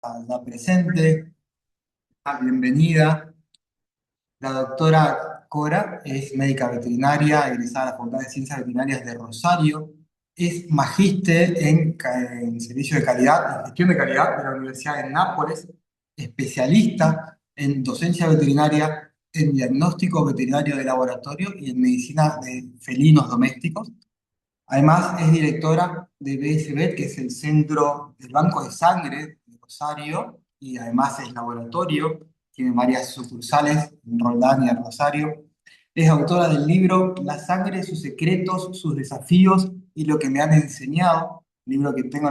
La presente, bienvenida. La doctora Cora es médica veterinaria, egresada de la Facultad de Ciencias Veterinarias de Rosario. Es magíster en Servicio de Calidad, en Gestión de Calidad de la Universidad de Nápoles, especialista en docencia veterinaria, en diagnóstico veterinario de laboratorio y en medicina de felinos domésticos. Además, es directora de BSBET, que es el centro del Banco de Sangre de Rosario, y además es laboratorio, tiene varias sucursales en Roldán y en Rosario. Es autora del libro La sangre, sus secretos, sus desafíos y lo que me han enseñado, libro que tuve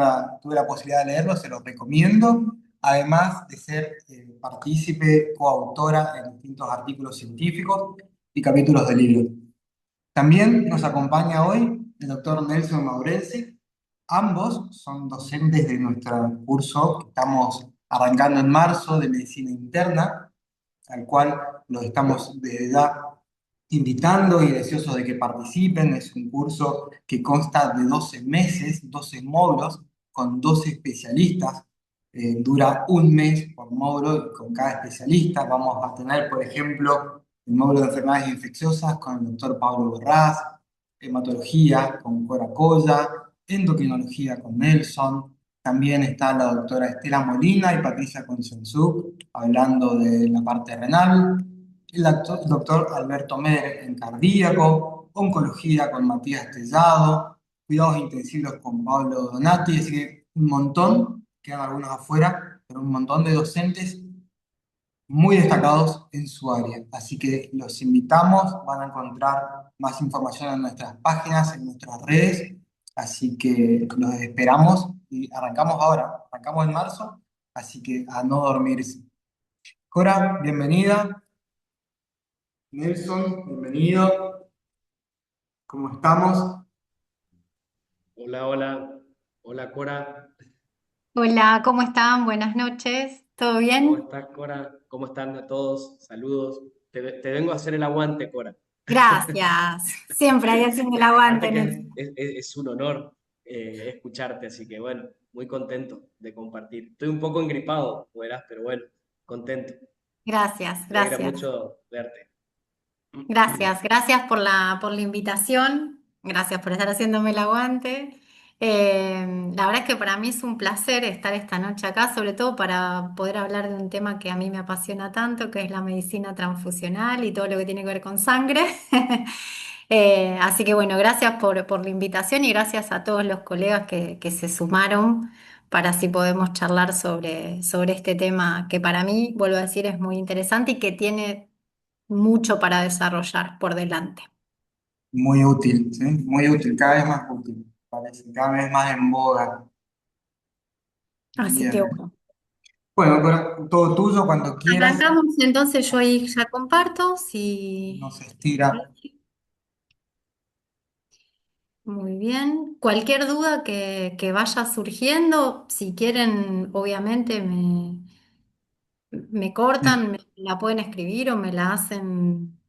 la posibilidad de leerlo, se lo recomiendo, además de ser partícipe, coautora en distintos artículos científicos y capítulos de libros. También nos acompaña hoy el doctor Nelson Maurelsi. Ambos son docentes de nuestro curso que estamos arrancando en marzo de medicina interna, al cual los estamos desde ya invitando y deseosos de que participen. Es un curso que consta de 12 meses, 12 módulos, con 12 especialistas. Dura un mes por módulo y con cada especialista. Vamos a tener, por ejemplo, el módulo de enfermedades infecciosas con el doctor Pablo Borrás, hematología con Cora Colla, endocrinología con Nelson. También está la doctora Estela Molina y Patricia Consensuk hablando de la parte renal. El doctor Alberto Mer en cardíaco, oncología con Matías Tellado, cuidados intensivos con Pablo Donati, así que un montón, quedan algunos afuera, pero un montón de docentes muy destacados en su área. Así que los invitamos, van a encontrar más información en nuestras páginas, en nuestras redes, así que los esperamos y arrancamos ahora, arrancamos en marzo, así que a no dormirse. Cora, bienvenida. Nelson, bienvenido. ¿Cómo estamos? Hola, hola, hola Cora, Hola, ¿cómo están? Buenas noches. ¿Todo ¿cómo bien? estás Cora? ¿Cómo están a todos? Saludos. Te vengo a hacer el aguante, Cora. Gracias. Siempre ahí haciendo el aguante Aparte en que el... es un honor escucharte, así que bueno, muy contento de compartir. Estoy un poco engripado, como verás, pero bueno, contento. Gracias, Me alegra gracias. mucho verte. Gracias por la invitación. Gracias por estar haciéndome el aguante. La verdad es que para mí es un placer estar esta noche acá, sobre todo para poder hablar de un tema que a mí me apasiona tanto, que es la medicina transfusional y todo lo que tiene que ver con sangre. Así que bueno, gracias por la invitación y gracias a todos los colegas que se sumaron para así podemos charlar sobre este tema que para mí, vuelvo a decir, es muy interesante y que tiene mucho para desarrollar por delante. Muy útil, ¿sí? Muy útil, cada vez más útil, parece, cada vez más en boga. Así que Bien. bueno. Bueno, Cora, todo tuyo cuando quieras, Arrancamos entonces, yo ahí ya comparto, si... nos estira. Muy bien. Cualquier duda que vaya surgiendo, si quieren, obviamente me cortan, me la pueden escribir o me la hacen.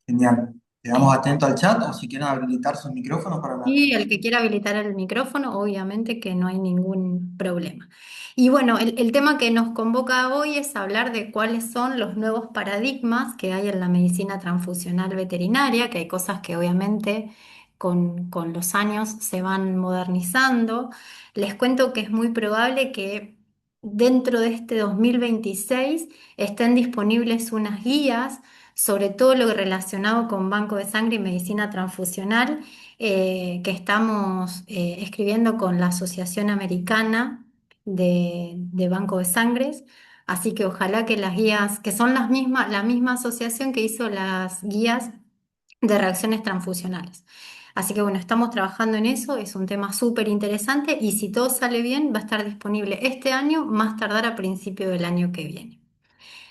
Genial. Quedamos eh, atentos al chat o si quieren habilitar sus micrófonos para hablar. Y el que quiera habilitar el micrófono, obviamente que no hay ningún problema. Y bueno, el tema que nos convoca hoy es hablar de cuáles son los nuevos paradigmas que hay en la medicina transfusional veterinaria, que hay cosas que obviamente con los años se van modernizando. Les cuento que es muy probable que dentro de este 2026 estén disponibles unas guías sobre todo lo relacionado con banco de sangre y medicina transfusional que estamos escribiendo con la Asociación Americana de Banco de Sangres. Así que ojalá que las guías, que son las mismas, la misma asociación que hizo las guías de reacciones transfusionales. Así que bueno, estamos trabajando en eso, es un tema súper interesante y si todo sale bien va a estar disponible este año, más tardar a principio del año que viene.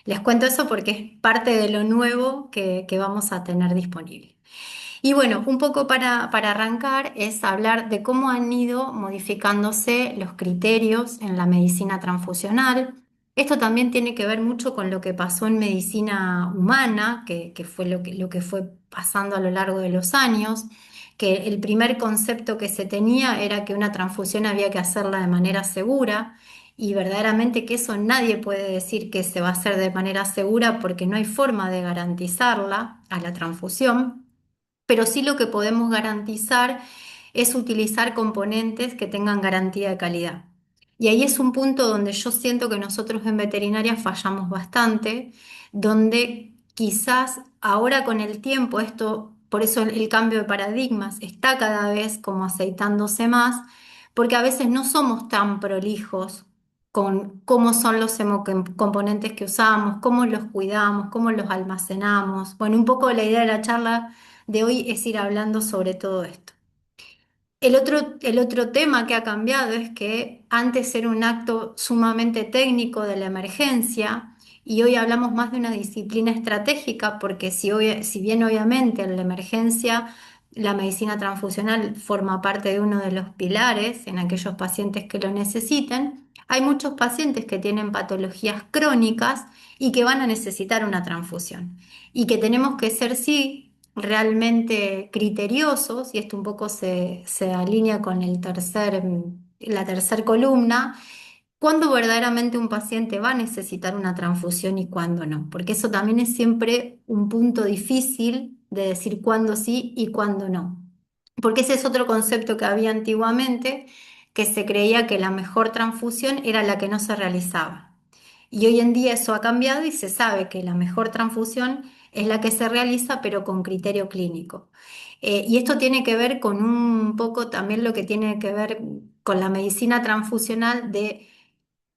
Les cuento eso porque es parte de lo nuevo que vamos a tener disponible. Y bueno, un poco para arrancar es hablar de cómo han ido modificándose los criterios en la medicina transfusional. Esto también tiene que ver mucho con lo que pasó en medicina humana, que fue lo que fue pasando a lo largo de los años, que el primer concepto que se tenía era que una transfusión había que hacerla de manera segura y verdaderamente que eso nadie puede decir que se va a hacer de manera segura porque no hay forma de garantizarla a la transfusión, pero sí lo que podemos garantizar es utilizar componentes que tengan garantía de calidad. Y ahí es un punto donde yo siento que nosotros en veterinaria fallamos bastante, donde quizás ahora con el tiempo esto, por eso el cambio de paradigmas está cada vez como aceitándose más, porque a veces no somos tan prolijos con cómo son los componentes que usamos, cómo los cuidamos, cómo los almacenamos. Bueno, un poco la idea de la charla de hoy es ir hablando sobre todo esto. El otro tema que ha cambiado es que antes era un acto sumamente técnico de la emergencia y hoy hablamos más de una disciplina estratégica porque si bien obviamente en la emergencia la medicina transfusional forma parte de uno de los pilares en aquellos pacientes que lo necesiten, hay muchos pacientes que tienen patologías crónicas y que van a necesitar una transfusión y que tenemos que ser sí realmente criteriosos, y esto un poco se alinea con la tercer columna, cuándo verdaderamente un paciente va a necesitar una transfusión y cuándo no, porque eso también es siempre un punto difícil de decir cuándo sí y cuándo no, porque ese es otro concepto que había antiguamente, que se creía que la mejor transfusión era la que no se realizaba. Y hoy en día eso ha cambiado y se sabe que la mejor transfusión es la que se realiza, pero con criterio clínico. Y esto tiene que ver con un poco también lo que tiene que ver con la medicina transfusional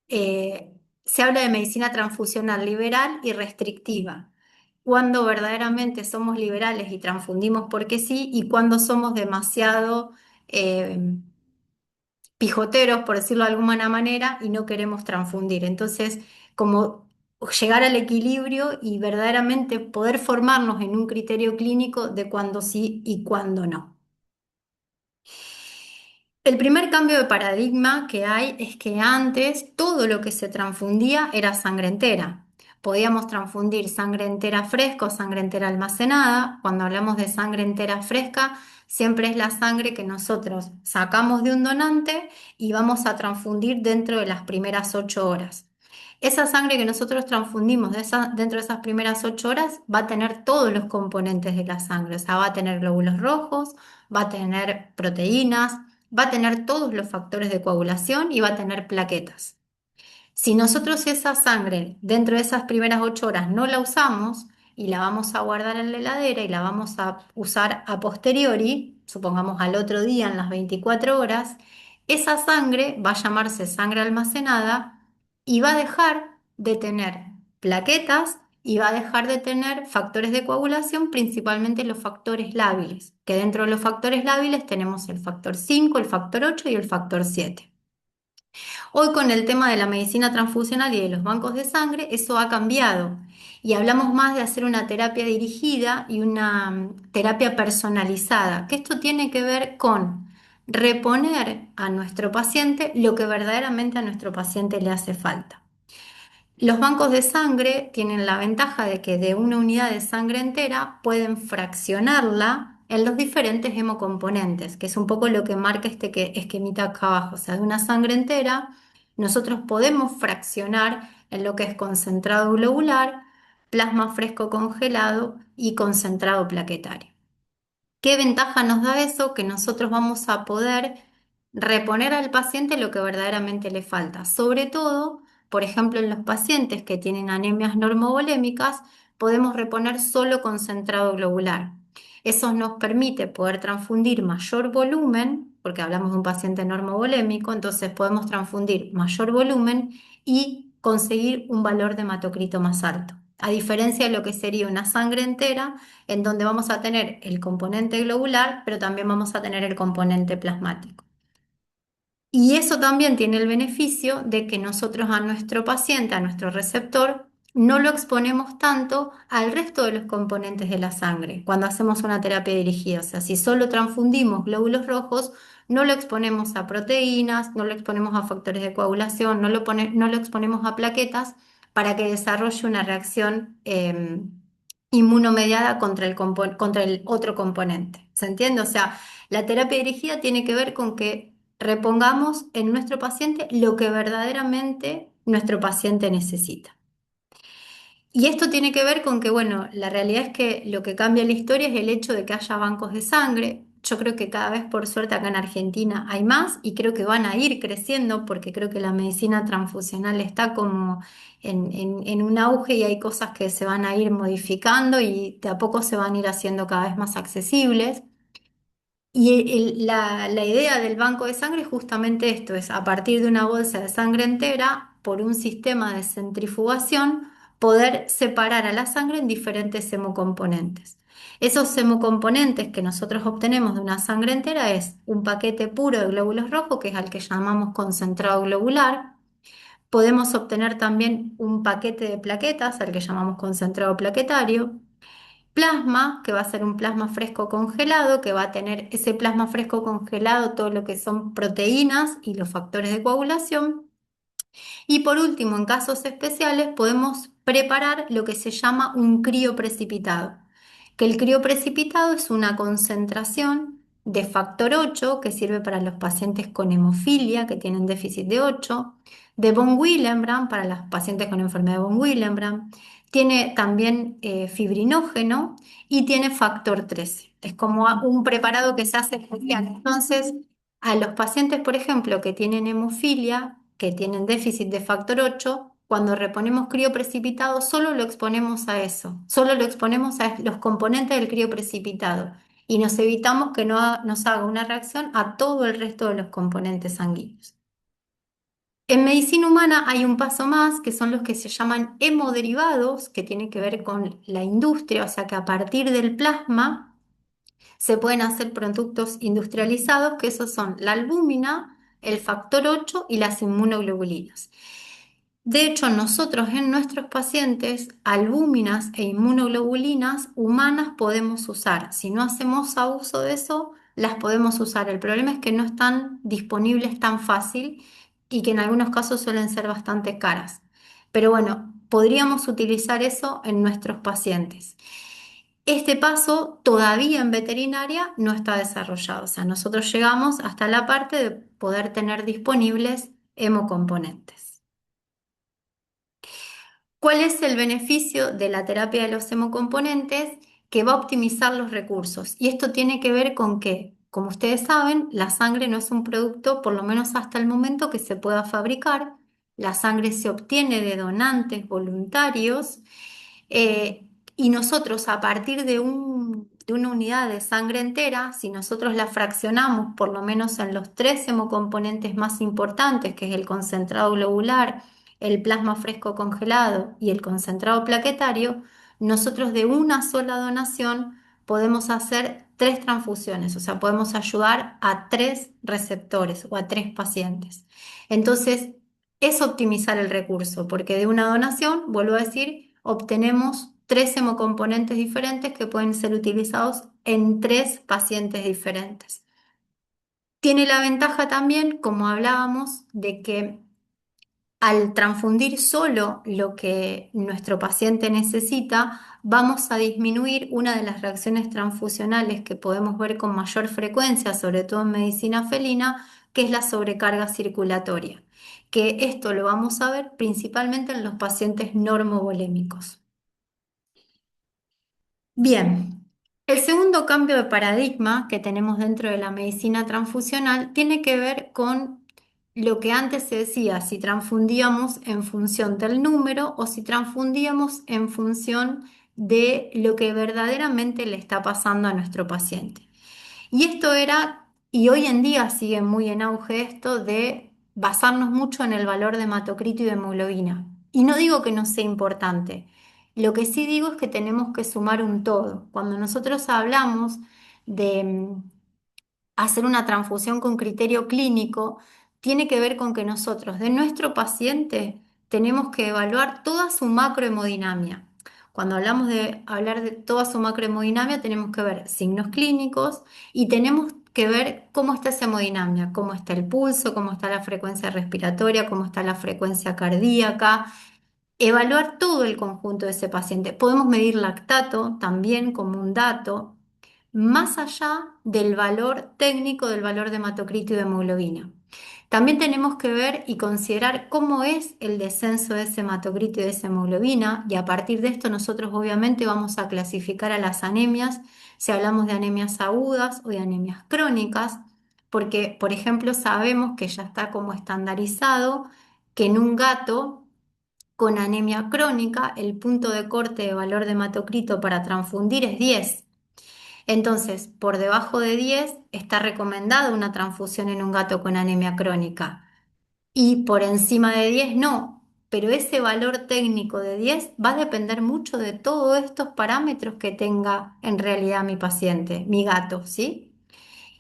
se habla de medicina transfusional liberal y restrictiva. Cuando verdaderamente somos liberales y transfundimos porque sí, y cuando somos demasiado eh, pijoteros, por decirlo de alguna manera, y no queremos transfundir. Entonces, como llegar al equilibrio y verdaderamente poder formarnos en un criterio clínico de cuándo sí y cuándo no. El primer cambio de paradigma que hay es que antes todo lo que se transfundía era sangre entera. Podíamos transfundir sangre entera fresca o sangre entera almacenada. Cuando hablamos de sangre entera fresca, siempre es la sangre que nosotros sacamos de un donante y vamos a transfundir dentro de las primeras 8 horas. Esa sangre que nosotros transfundimos dentro de esas primeras 8 horas va a tener todos los componentes de la sangre, o sea, va a tener glóbulos rojos, va a tener proteínas, va a tener todos los factores de coagulación y va a tener plaquetas. Si nosotros esa sangre dentro de esas primeras 8 horas no la usamos y la vamos a guardar en la heladera y la vamos a usar a posteriori, supongamos al otro día en las 24 horas, esa sangre va a llamarse sangre almacenada y va a dejar de tener plaquetas y va a dejar de tener factores de coagulación, principalmente los factores lábiles, que dentro de los factores lábiles tenemos el factor 5, el factor 8 y el factor 7. Hoy con el tema de la medicina transfusional y de los bancos de sangre, eso ha cambiado y hablamos más de hacer una terapia dirigida y una terapia personalizada, que esto tiene que ver con reponer a nuestro paciente lo que verdaderamente a nuestro paciente le hace falta. Los bancos de sangre tienen la ventaja de que de una unidad de sangre entera pueden fraccionarla en los diferentes hemocomponentes, que es un poco lo que marca esquemita acá abajo. O sea, de una sangre entera, nosotros podemos fraccionar en lo que es concentrado globular, plasma fresco congelado y concentrado plaquetario. ¿Qué ventaja nos da eso? Que nosotros vamos a poder reponer al paciente lo que verdaderamente le falta. Sobre todo, por ejemplo, en los pacientes que tienen anemias normovolémicas, podemos reponer solo concentrado globular. Eso nos permite poder transfundir mayor volumen, porque hablamos de un paciente normovolémico, entonces podemos transfundir mayor volumen y conseguir un valor de hematocrito más alto. A diferencia de lo que sería una sangre entera, en donde vamos a tener el componente globular, pero también vamos a tener el componente plasmático. Y eso también tiene el beneficio de que nosotros a nuestro paciente, a nuestro receptor, no lo exponemos tanto al resto de los componentes de la sangre cuando hacemos una terapia dirigida. O sea, si solo transfundimos glóbulos rojos, no lo exponemos a proteínas, no lo exponemos a factores de coagulación, no lo exponemos a plaquetas para que desarrolle una reacción inmunomediada contra el otro componente. ¿Se entiende? O sea, la terapia dirigida tiene que ver con que repongamos en nuestro paciente lo que verdaderamente nuestro paciente necesita. Y esto tiene que ver con que, bueno, la realidad es que lo que cambia la historia es el hecho de que haya bancos de sangre. Yo creo que cada vez, por suerte, acá en Argentina hay más y creo que van a ir creciendo porque creo que la medicina transfusional está como en un auge y hay cosas que se van a ir modificando y de a poco se van a ir haciendo cada vez más accesibles. Y la idea del banco de sangre es justamente esto, es a partir de una bolsa de sangre entera, por un sistema de centrifugación, poder separar a la sangre en diferentes hemocomponentes. Esos hemocomponentes que nosotros obtenemos de una sangre entera es un paquete puro de glóbulos rojos, que es al que llamamos concentrado globular. Podemos obtener también un paquete de plaquetas, al que llamamos concentrado plaquetario. Plasma, que va a ser un plasma fresco congelado, que va a tener ese plasma fresco congelado, todo lo que son proteínas y los factores de coagulación. Y por último, en casos especiales, podemos preparar lo que se llama un crioprecipitado, que el crioprecipitado es una concentración de factor 8 que sirve para los pacientes con hemofilia, que tienen déficit de 8, de von Willebrand para los pacientes con enfermedad de von Willebrand, tiene también fibrinógeno y tiene factor 13. Es como un preparado que se hace especial. Entonces, a los pacientes, por ejemplo, que tienen hemofilia, que tienen déficit de factor 8, cuando reponemos crioprecipitado, solo lo exponemos a eso, solo lo exponemos a los componentes del crioprecipitado y nos evitamos que nos haga una reacción a todo el resto de los componentes sanguíneos. En medicina humana hay un paso más, que son los que se llaman hemoderivados, que tienen que ver con la industria, o sea que a partir del plasma se pueden hacer productos industrializados, que esos son la albúmina, el factor 8 y las inmunoglobulinas. De hecho, nosotros en nuestros pacientes, albúminas e inmunoglobulinas humanas podemos usar. Si no hacemos abuso de eso, las podemos usar. El problema es que no están disponibles tan fácil y que en algunos casos suelen ser bastante caras. Pero bueno, podríamos utilizar eso en nuestros pacientes. Este paso todavía en veterinaria no está desarrollado, o sea, nosotros llegamos hasta la parte de poder tener disponibles hemocomponentes. ¿Cuál es el beneficio de la terapia de los hemocomponentes? Que va a optimizar los recursos. Y esto tiene que ver con que, como ustedes saben, la sangre no es un producto, por lo menos hasta el momento, que se pueda fabricar. La sangre se obtiene de donantes voluntarios eh, y nosotros a partir de una unidad de sangre entera, si nosotros la fraccionamos por lo menos en los tres hemocomponentes más importantes, que es el concentrado globular, el plasma fresco congelado y el concentrado plaquetario, nosotros de una sola donación podemos hacer tres transfusiones, o sea, podemos ayudar a tres receptores o a tres pacientes. Entonces, es optimizar el recurso, porque de una donación, vuelvo a decir, obtenemos tres hemocomponentes diferentes que pueden ser utilizados en tres pacientes diferentes. Tiene la ventaja también, como hablábamos, de que al transfundir solo lo que nuestro paciente necesita, vamos a disminuir una de las reacciones transfusionales que podemos ver con mayor frecuencia, sobre todo en medicina felina, que es la sobrecarga circulatoria, que esto lo vamos a ver principalmente en los pacientes normovolémicos. Bien, el segundo cambio de paradigma que tenemos dentro de la medicina transfusional tiene que ver con lo que antes se decía, si transfundíamos en función del número o si transfundíamos en función de lo que verdaderamente le está pasando a nuestro paciente. Y esto era, y hoy en día sigue muy en auge esto de basarnos mucho en el valor de hematocrito y de hemoglobina. Y no digo que no sea importante, lo que sí digo es que tenemos que sumar un todo. Cuando nosotros hablamos de hacer una transfusión con criterio clínico, tiene que ver con que nosotros de nuestro paciente tenemos que evaluar toda su macrohemodinamia. Cuando hablamos de hablar de toda su macrohemodinamia, tenemos que ver signos clínicos y tenemos que ver cómo está esa hemodinamia, cómo está el pulso, cómo está la frecuencia respiratoria, cómo está la frecuencia cardíaca, evaluar todo el conjunto de ese paciente. Podemos medir lactato también como un dato, más allá del valor técnico del valor de hematocrito y de hemoglobina. También tenemos que ver y considerar cómo es el descenso de ese hematocrito y de esa hemoglobina, y a partir de esto nosotros obviamente vamos a clasificar a las anemias, si hablamos de anemias agudas o de anemias crónicas, porque, por ejemplo, sabemos que ya está como estandarizado que en un gato con anemia crónica el punto de corte de valor de hematocrito para transfundir es 10. Entonces, por debajo de 10 está recomendada una transfusión en un gato con anemia crónica y por encima de 10 no. Pero ese valor técnico de 10 va a depender mucho de todos estos parámetros que tenga en realidad mi paciente, mi gato, ¿sí?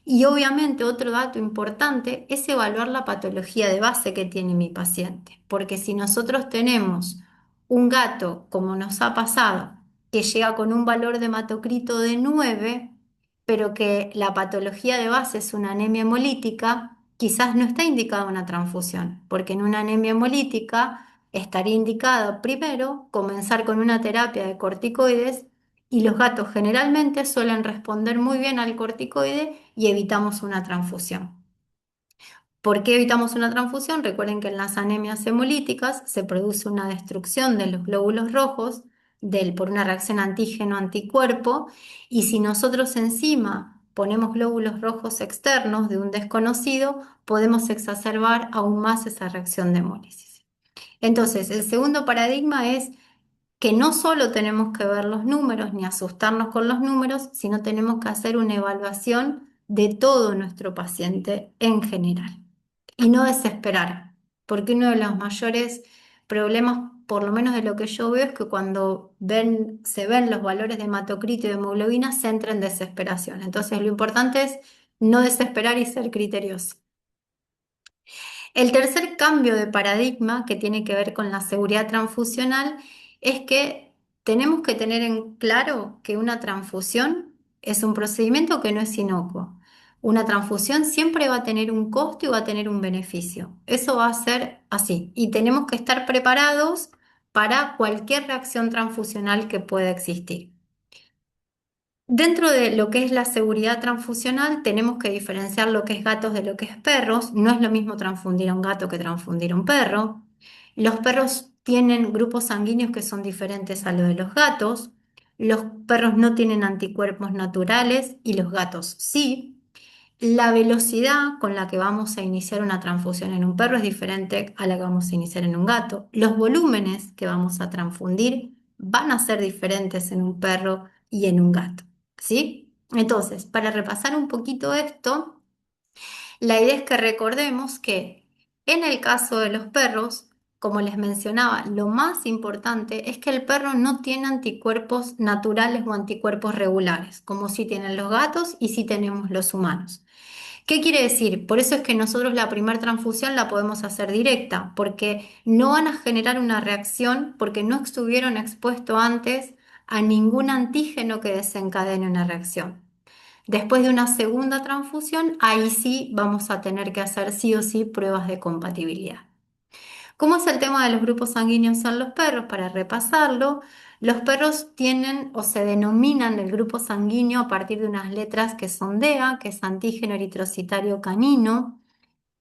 Y obviamente otro dato importante es evaluar la patología de base que tiene mi paciente, porque si nosotros tenemos un gato, como nos ha pasado, que llega con un valor de hematocrito de 9, pero que la patología de base es una anemia hemolítica, quizás no está indicada una transfusión, porque en una anemia hemolítica estaría indicado primero comenzar con una terapia de corticoides y los gatos generalmente suelen responder muy bien al corticoide y evitamos una transfusión. ¿Por qué evitamos una transfusión? Recuerden que en las anemias hemolíticas se produce una destrucción de los glóbulos rojos por una reacción antígeno-anticuerpo, y si nosotros encima ponemos glóbulos rojos externos de un desconocido, podemos exacerbar aún más esa reacción de hemólisis. Entonces, el segundo paradigma es que no solo tenemos que ver los números ni asustarnos con los números, sino tenemos que hacer una evaluación de todo nuestro paciente en general y no desesperar, porque uno de los mayores problemas, por lo menos de lo que yo veo, es que cuando se ven los valores de hematocrito y de hemoglobina, se entra en desesperación. Entonces, lo importante es no desesperar y ser criterioso. El tercer cambio de paradigma que tiene que ver con la seguridad transfusional es que tenemos que tener en claro que una transfusión es un procedimiento que no es inocuo. Una transfusión siempre va a tener un costo y va a tener un beneficio. Eso va a ser así. Y tenemos que estar preparados para cualquier reacción transfusional que pueda existir. Dentro de lo que es la seguridad transfusional, tenemos que diferenciar lo que es gatos de lo que es perros. No es lo mismo transfundir a un gato que transfundir a un perro. Los perros tienen grupos sanguíneos que son diferentes a los de los gatos. Los perros no tienen anticuerpos naturales y los gatos sí. La velocidad con la que vamos a iniciar una transfusión en un perro es diferente a la que vamos a iniciar en un gato. Los volúmenes que vamos a transfundir van a ser diferentes en un perro y en un gato, ¿sí? Entonces, para repasar un poquito esto, la idea es que recordemos que en el caso de los perros, como les mencionaba, lo más importante es que el perro no tiene anticuerpos naturales o anticuerpos regulares, como si tienen los gatos y si tenemos los humanos. ¿Qué quiere decir? Por eso es que nosotros la primera transfusión la podemos hacer directa, porque no van a generar una reacción porque no estuvieron expuestos antes a ningún antígeno que desencadene una reacción. Después de una segunda transfusión, ahí sí vamos a tener que hacer sí o sí pruebas de compatibilidad. ¿Cómo es el tema de los grupos sanguíneos en los perros? Para repasarlo, los perros tienen o se denominan el grupo sanguíneo a partir de unas letras que son DEA, que es antígeno eritrocitario canino.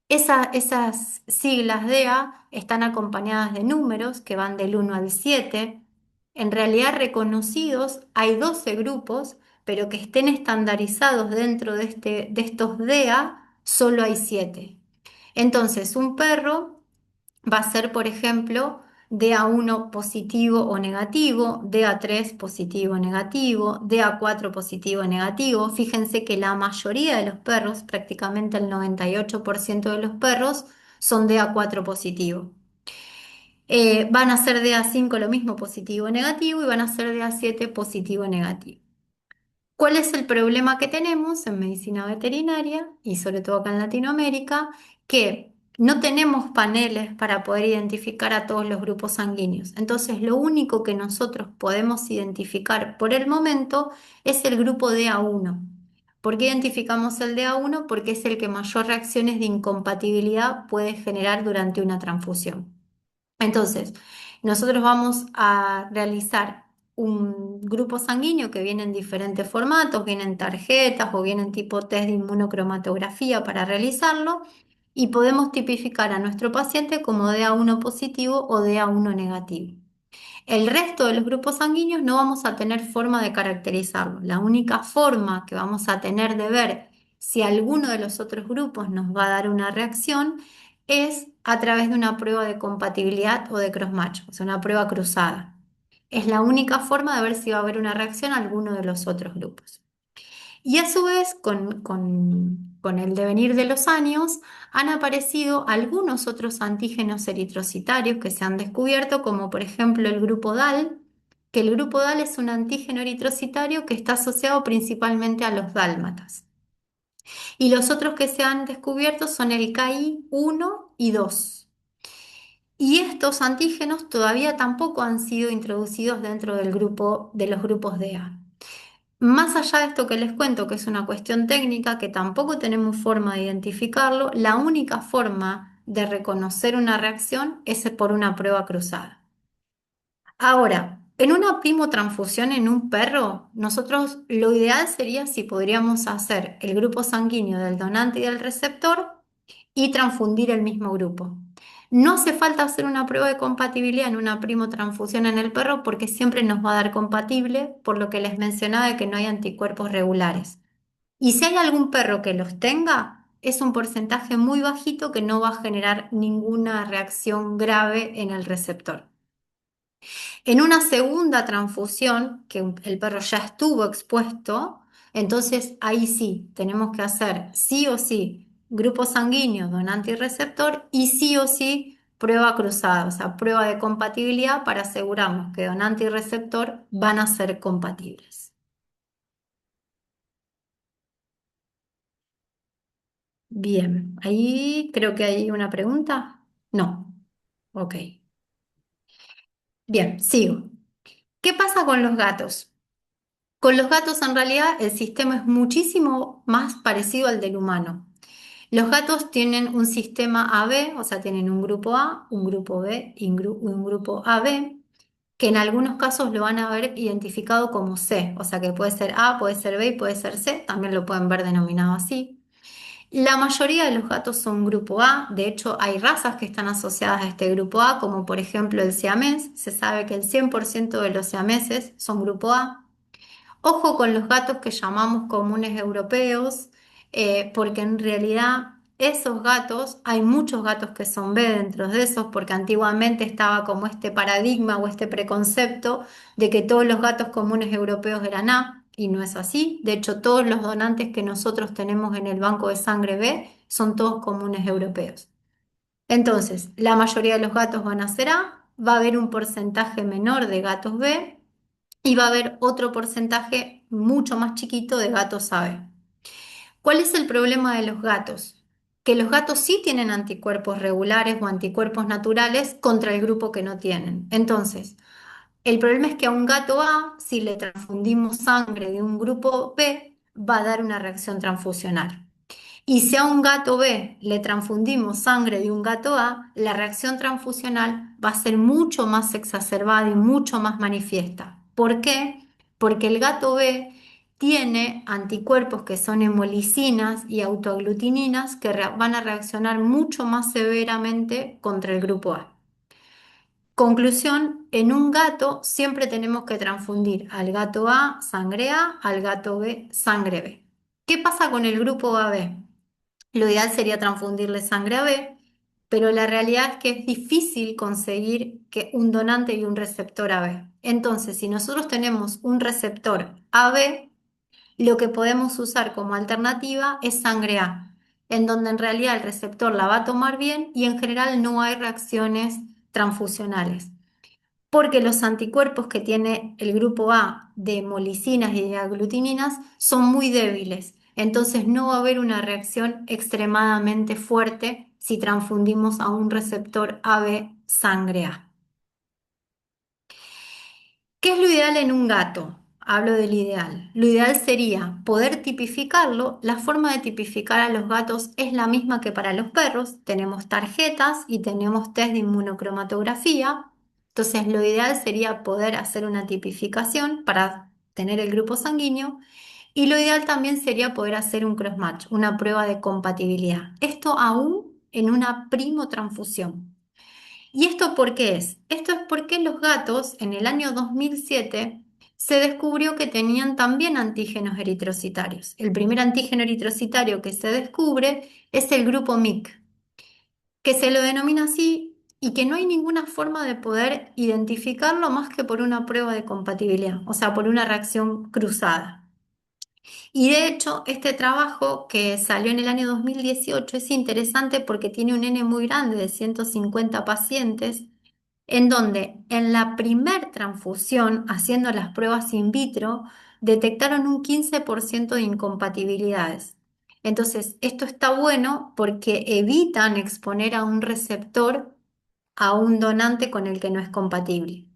Esas siglas DEA están acompañadas de números que van del 1 al 7. En realidad reconocidos hay 12 grupos, pero que estén estandarizados dentro de estos DEA, solo hay 7. Entonces, un perro va a ser, por ejemplo, DA1 positivo o negativo, DA3 positivo o negativo, DA4 positivo o negativo. Fíjense que la mayoría de los perros, prácticamente el 98% de los perros, son DA4 positivo. Van a ser DA5 lo mismo, positivo o negativo, y van a ser DA7 positivo o negativo. ¿Cuál es el problema que tenemos en medicina veterinaria y sobre todo acá en Latinoamérica? Que no tenemos paneles para poder identificar a todos los grupos sanguíneos. Entonces, lo único que nosotros podemos identificar por el momento es el grupo DA1. ¿Por qué identificamos el DA1? Porque es el que mayor reacciones de incompatibilidad puede generar durante una transfusión. Entonces, nosotros vamos a realizar un grupo sanguíneo que viene en diferentes formatos, vienen tarjetas o vienen tipo test de inmunocromatografía para realizarlo y podemos tipificar a nuestro paciente como DA1 positivo o DA1 negativo. El resto de los grupos sanguíneos no vamos a tener forma de caracterizarlo. La única forma que vamos a tener de ver si alguno de los otros grupos nos va a dar una reacción es a través de una prueba de compatibilidad o de cross-match, o sea, una prueba cruzada. Es la única forma de ver si va a haber una reacción a alguno de los otros grupos. Y a su vez, con el devenir de los años, han aparecido algunos otros antígenos eritrocitarios que se han descubierto, como por ejemplo el grupo DAL, que el grupo DAL es un antígeno eritrocitario que está asociado principalmente a los dálmatas. Y los otros que se han descubierto son el KI1 y 2. Y estos antígenos todavía tampoco han sido introducidos dentro del grupo de los grupos DA. Más allá de esto que les cuento, que es una cuestión técnica, que tampoco tenemos forma de identificarlo, la única forma de reconocer una reacción es por una prueba cruzada. Ahora, en una primotransfusión en un perro, nosotros lo ideal sería si podríamos hacer el grupo sanguíneo del donante y del receptor y transfundir el mismo grupo. No hace falta hacer una prueba de compatibilidad en una primotransfusión en el perro porque siempre nos va a dar compatible, por lo que les mencionaba de que no hay anticuerpos regulares. Y si hay algún perro que los tenga, es un porcentaje muy bajito que no va a generar ninguna reacción grave en el receptor. En una segunda transfusión, que el perro ya estuvo expuesto, entonces ahí sí, tenemos que hacer sí o sí grupo sanguíneo, donante y receptor, y sí o sí prueba cruzada, o sea, prueba de compatibilidad para asegurarnos que donante y receptor van a ser compatibles. Bien, ahí creo que hay una pregunta. No, ok. Bien, sigo. ¿Qué pasa con los gatos? Con los gatos en realidad el sistema es muchísimo más parecido al del humano. Los gatos tienen un sistema AB, o sea, tienen un grupo A, un grupo B y un grupo AB, que en algunos casos lo van a ver identificado como C, o sea que puede ser A, puede ser B y puede ser C, también lo pueden ver denominado así. La mayoría de los gatos son grupo A, de hecho hay razas que están asociadas a este grupo A, como por ejemplo el siamés, se sabe que el 100% de los siameses son grupo A. Ojo con los gatos que llamamos comunes europeos, porque en realidad esos gatos, hay muchos gatos que son B dentro de esos, porque antiguamente estaba como este paradigma o este preconcepto de que todos los gatos comunes europeos eran A, y no es así. De hecho, todos los donantes que nosotros tenemos en el banco de sangre B son todos comunes europeos. Entonces, la mayoría de los gatos van a ser A, va a haber un porcentaje menor de gatos B y va a haber otro porcentaje mucho más chiquito de gatos AB. ¿Cuál es el problema de los gatos? Que los gatos sí tienen anticuerpos regulares o anticuerpos naturales contra el grupo que no tienen. Entonces, el problema es que a un gato A, si le transfundimos sangre de un grupo B, va a dar una reacción transfusional. Y si a un gato B le transfundimos sangre de un gato A, la reacción transfusional va a ser mucho más exacerbada y mucho más manifiesta. ¿Por qué? Porque el gato B tiene anticuerpos que son hemolicinas y autoaglutininas que van a reaccionar mucho más severamente contra el grupo A. Conclusión, en un gato siempre tenemos que transfundir al gato A sangre A, al gato B sangre B. ¿Qué pasa con el grupo AB? Lo ideal sería transfundirle sangre AB, pero la realidad es que es difícil conseguir que un donante y un receptor AB. Entonces, si nosotros tenemos un receptor AB, lo que podemos usar como alternativa es sangre A, en donde en realidad el receptor la va a tomar bien y en general no hay reacciones transfusionales porque los anticuerpos que tiene el grupo A de hemolicinas y de aglutininas son muy débiles. Entonces no va a haber una reacción extremadamente fuerte si transfundimos a un receptor AB sangre A. ¿Qué es lo ideal en un gato? Hablo del ideal. Lo ideal sería poder tipificarlo. La forma de tipificar a los gatos es la misma que para los perros. Tenemos tarjetas y tenemos test de inmunocromatografía. Entonces, lo ideal sería poder hacer una tipificación para tener el grupo sanguíneo y lo ideal también sería poder hacer un crossmatch, una prueba de compatibilidad. Esto aún en una primotransfusión. ¿Y esto por qué es? Esto es porque los gatos en el año 2007 se descubrió que tenían también antígenos eritrocitarios. El primer antígeno eritrocitario que se descubre es el grupo MYC, que se lo denomina así y que no hay ninguna forma de poder identificarlo más que por una prueba de compatibilidad, o sea, por una reacción cruzada. Y de hecho, este trabajo que salió en el año 2018 es interesante porque tiene un N muy grande de 150 pacientes, en donde en la primer transfusión, haciendo las pruebas in vitro, detectaron un 15% de incompatibilidades. Entonces, esto está bueno porque evitan exponer a un receptor a un donante con el que no es compatible.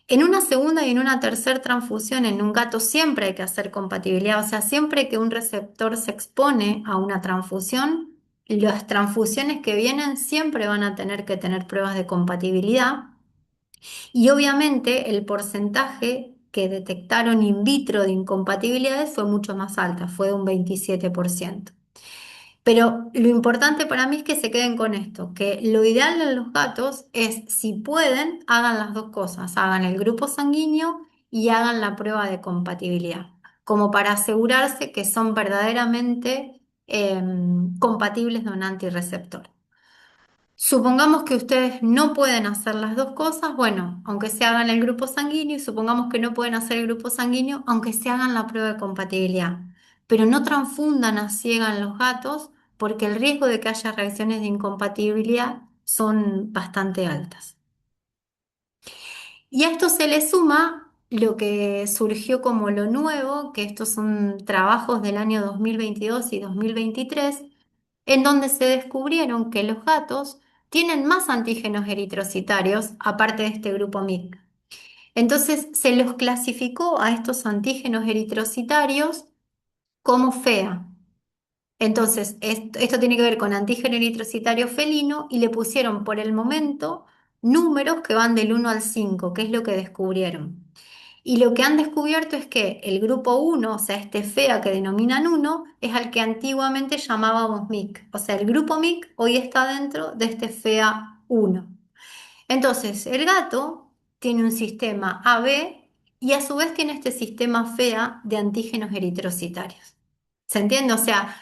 En una segunda y en una tercera transfusión en un gato siempre hay que hacer compatibilidad, o sea, siempre que un receptor se expone a una transfusión, las transfusiones que vienen siempre van a tener que tener pruebas de compatibilidad y obviamente el porcentaje que detectaron in vitro de incompatibilidades fue mucho más alta, fue de un 27%. Pero lo importante para mí es que se queden con esto, que lo ideal en los gatos es, si pueden, hagan las dos cosas, hagan el grupo sanguíneo y hagan la prueba de compatibilidad, como para asegurarse que son verdaderamente compatibles donante y receptor. Supongamos que ustedes no pueden hacer las dos cosas, bueno, aunque se hagan el grupo sanguíneo, y supongamos que no pueden hacer el grupo sanguíneo, aunque se hagan la prueba de compatibilidad. Pero no transfundan a ciegas en los gatos, porque el riesgo de que haya reacciones de incompatibilidad son bastante altas. Y a esto se le suma lo que surgió como lo nuevo, que estos son trabajos del año 2022 y 2023, en donde se descubrieron que los gatos tienen más antígenos eritrocitarios aparte de este grupo MYC. Entonces se los clasificó a estos antígenos eritrocitarios como FEA. Entonces, esto tiene que ver con antígeno eritrocitario felino y le pusieron por el momento números que van del 1 al 5, que es lo que descubrieron. Y lo que han descubierto es que el grupo 1, o sea, este FEA que denominan 1, es al que antiguamente llamábamos MYC. O sea, el grupo MYC hoy está dentro de este FEA 1. Entonces, el gato tiene un sistema AB y a su vez tiene este sistema FEA de antígenos eritrocitarios. ¿Se entiende? O sea,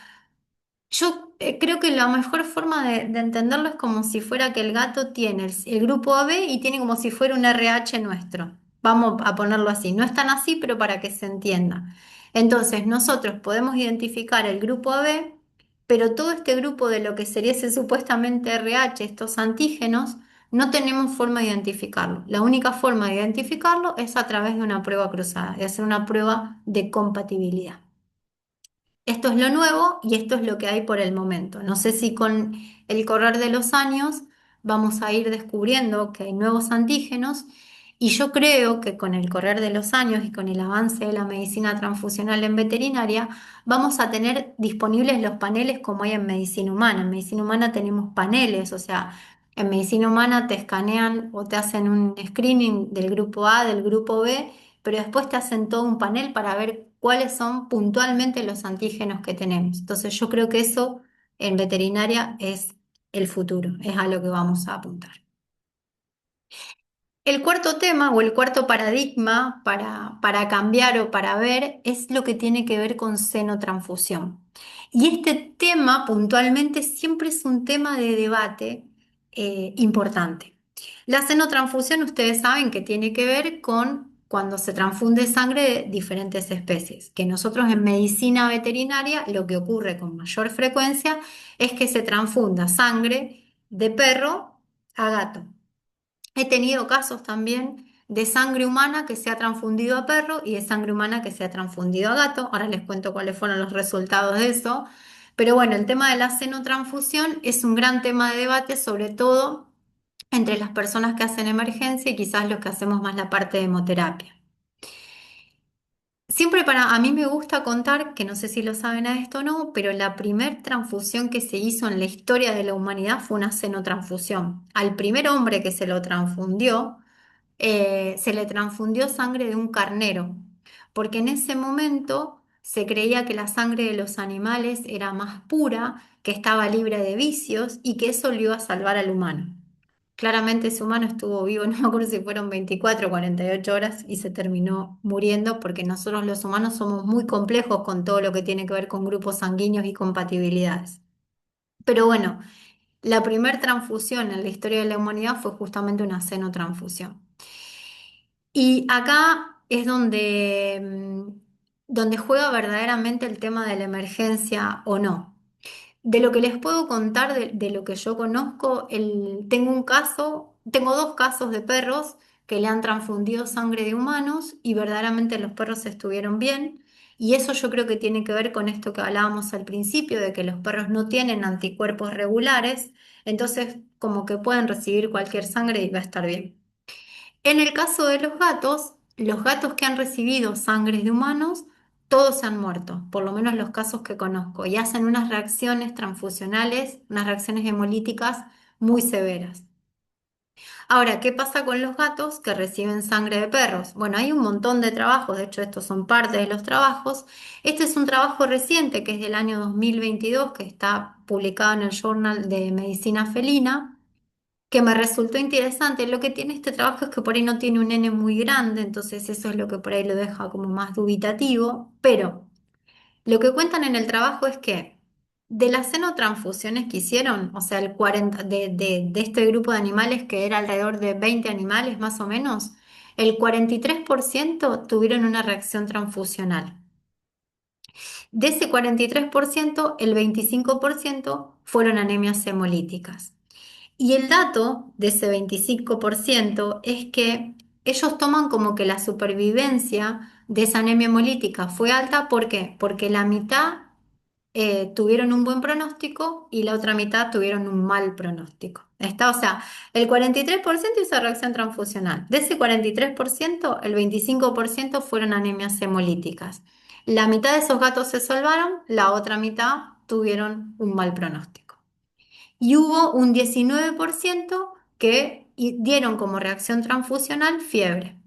yo creo que la mejor forma de entenderlo es como si fuera que el gato tiene el grupo AB y tiene como si fuera un RH nuestro. Vamos a ponerlo así. No es tan así, pero para que se entienda. Entonces, nosotros podemos identificar el grupo AB, pero todo este grupo de lo que sería ese supuestamente RH, estos antígenos, no tenemos forma de identificarlo. La única forma de identificarlo es a través de una prueba cruzada, de hacer una prueba de compatibilidad. Esto es lo nuevo y esto es lo que hay por el momento. No sé si con el correr de los años vamos a ir descubriendo que hay nuevos antígenos y yo creo que con el correr de los años y con el avance de la medicina transfusional en veterinaria vamos a tener disponibles los paneles como hay en medicina humana. En medicina humana tenemos paneles, o sea, en medicina humana te escanean o te hacen un screening del grupo A, del grupo B, pero después te hacen todo un panel para ver cuáles son puntualmente los antígenos que tenemos. Entonces yo creo que eso en veterinaria es el futuro, es a lo que vamos a apuntar. El cuarto tema o el cuarto paradigma para cambiar o para ver es lo que tiene que ver con senotransfusión. Y este tema puntualmente siempre es un tema de debate importante. La senotransfusión ustedes saben que tiene que ver con cuando se transfunde sangre de diferentes especies, que nosotros en medicina veterinaria lo que ocurre con mayor frecuencia es que se transfunda sangre de perro a gato. He tenido casos también de sangre humana que se ha transfundido a perro y de sangre humana que se ha transfundido a gato. Ahora les cuento cuáles fueron los resultados de eso. Pero bueno, el tema de la senotransfusión es un gran tema de debate, sobre todo entre las personas que hacen emergencia y quizás los que hacemos más la parte de hemoterapia. Siempre a mí me gusta contar, que no sé si lo saben a esto o no, pero la primer transfusión que se hizo en la historia de la humanidad fue una senotransfusión. Al primer hombre que se lo transfundió se le transfundió sangre de un carnero, porque en ese momento se creía que la sangre de los animales era más pura, que estaba libre de vicios y que eso lo iba a salvar al humano. Claramente ese humano estuvo vivo, no me acuerdo si fueron 24 o 48 horas y se terminó muriendo porque nosotros los humanos somos muy complejos con todo lo que tiene que ver con grupos sanguíneos y compatibilidades. Pero bueno, la primer transfusión en la historia de la humanidad fue justamente una xenotransfusión. Y acá es donde juega verdaderamente el tema de la emergencia o no. De lo que les puedo contar, de lo que yo conozco, tengo dos casos de perros que le han transfundido sangre de humanos y verdaderamente los perros estuvieron bien. Y eso yo creo que tiene que ver con esto que hablábamos al principio, de que los perros no tienen anticuerpos regulares, entonces como que pueden recibir cualquier sangre y va a estar bien. En el caso de los gatos que han recibido sangres de humanos, todos se han muerto, por lo menos los casos que conozco, y hacen unas reacciones transfusionales, unas reacciones hemolíticas muy severas. Ahora, ¿qué pasa con los gatos que reciben sangre de perros? Bueno, hay un montón de trabajos, de hecho estos son parte de los trabajos. Este es un trabajo reciente que es del año 2022, que está publicado en el Journal de Medicina Felina, que me resultó interesante. Lo que tiene este trabajo es que por ahí no tiene un N muy grande, entonces eso es lo que por ahí lo deja como más dubitativo, pero lo que cuentan en el trabajo es que de las xenotransfusiones que hicieron, o sea, el 40, de este grupo de animales que era alrededor de 20 animales más o menos, el 43% tuvieron una reacción transfusional. De ese 43%, el 25% fueron anemias hemolíticas. Y el dato de ese 25% es que ellos toman como que la supervivencia de esa anemia hemolítica fue alta. ¿Por qué? Porque la mitad tuvieron un buen pronóstico y la otra mitad tuvieron un mal pronóstico. O sea, el 43% hizo reacción transfusional. De ese 43%, el 25% fueron anemias hemolíticas. La mitad de esos gatos se salvaron, la otra mitad tuvieron un mal pronóstico. Y hubo un 19% que dieron como reacción transfusional fiebre.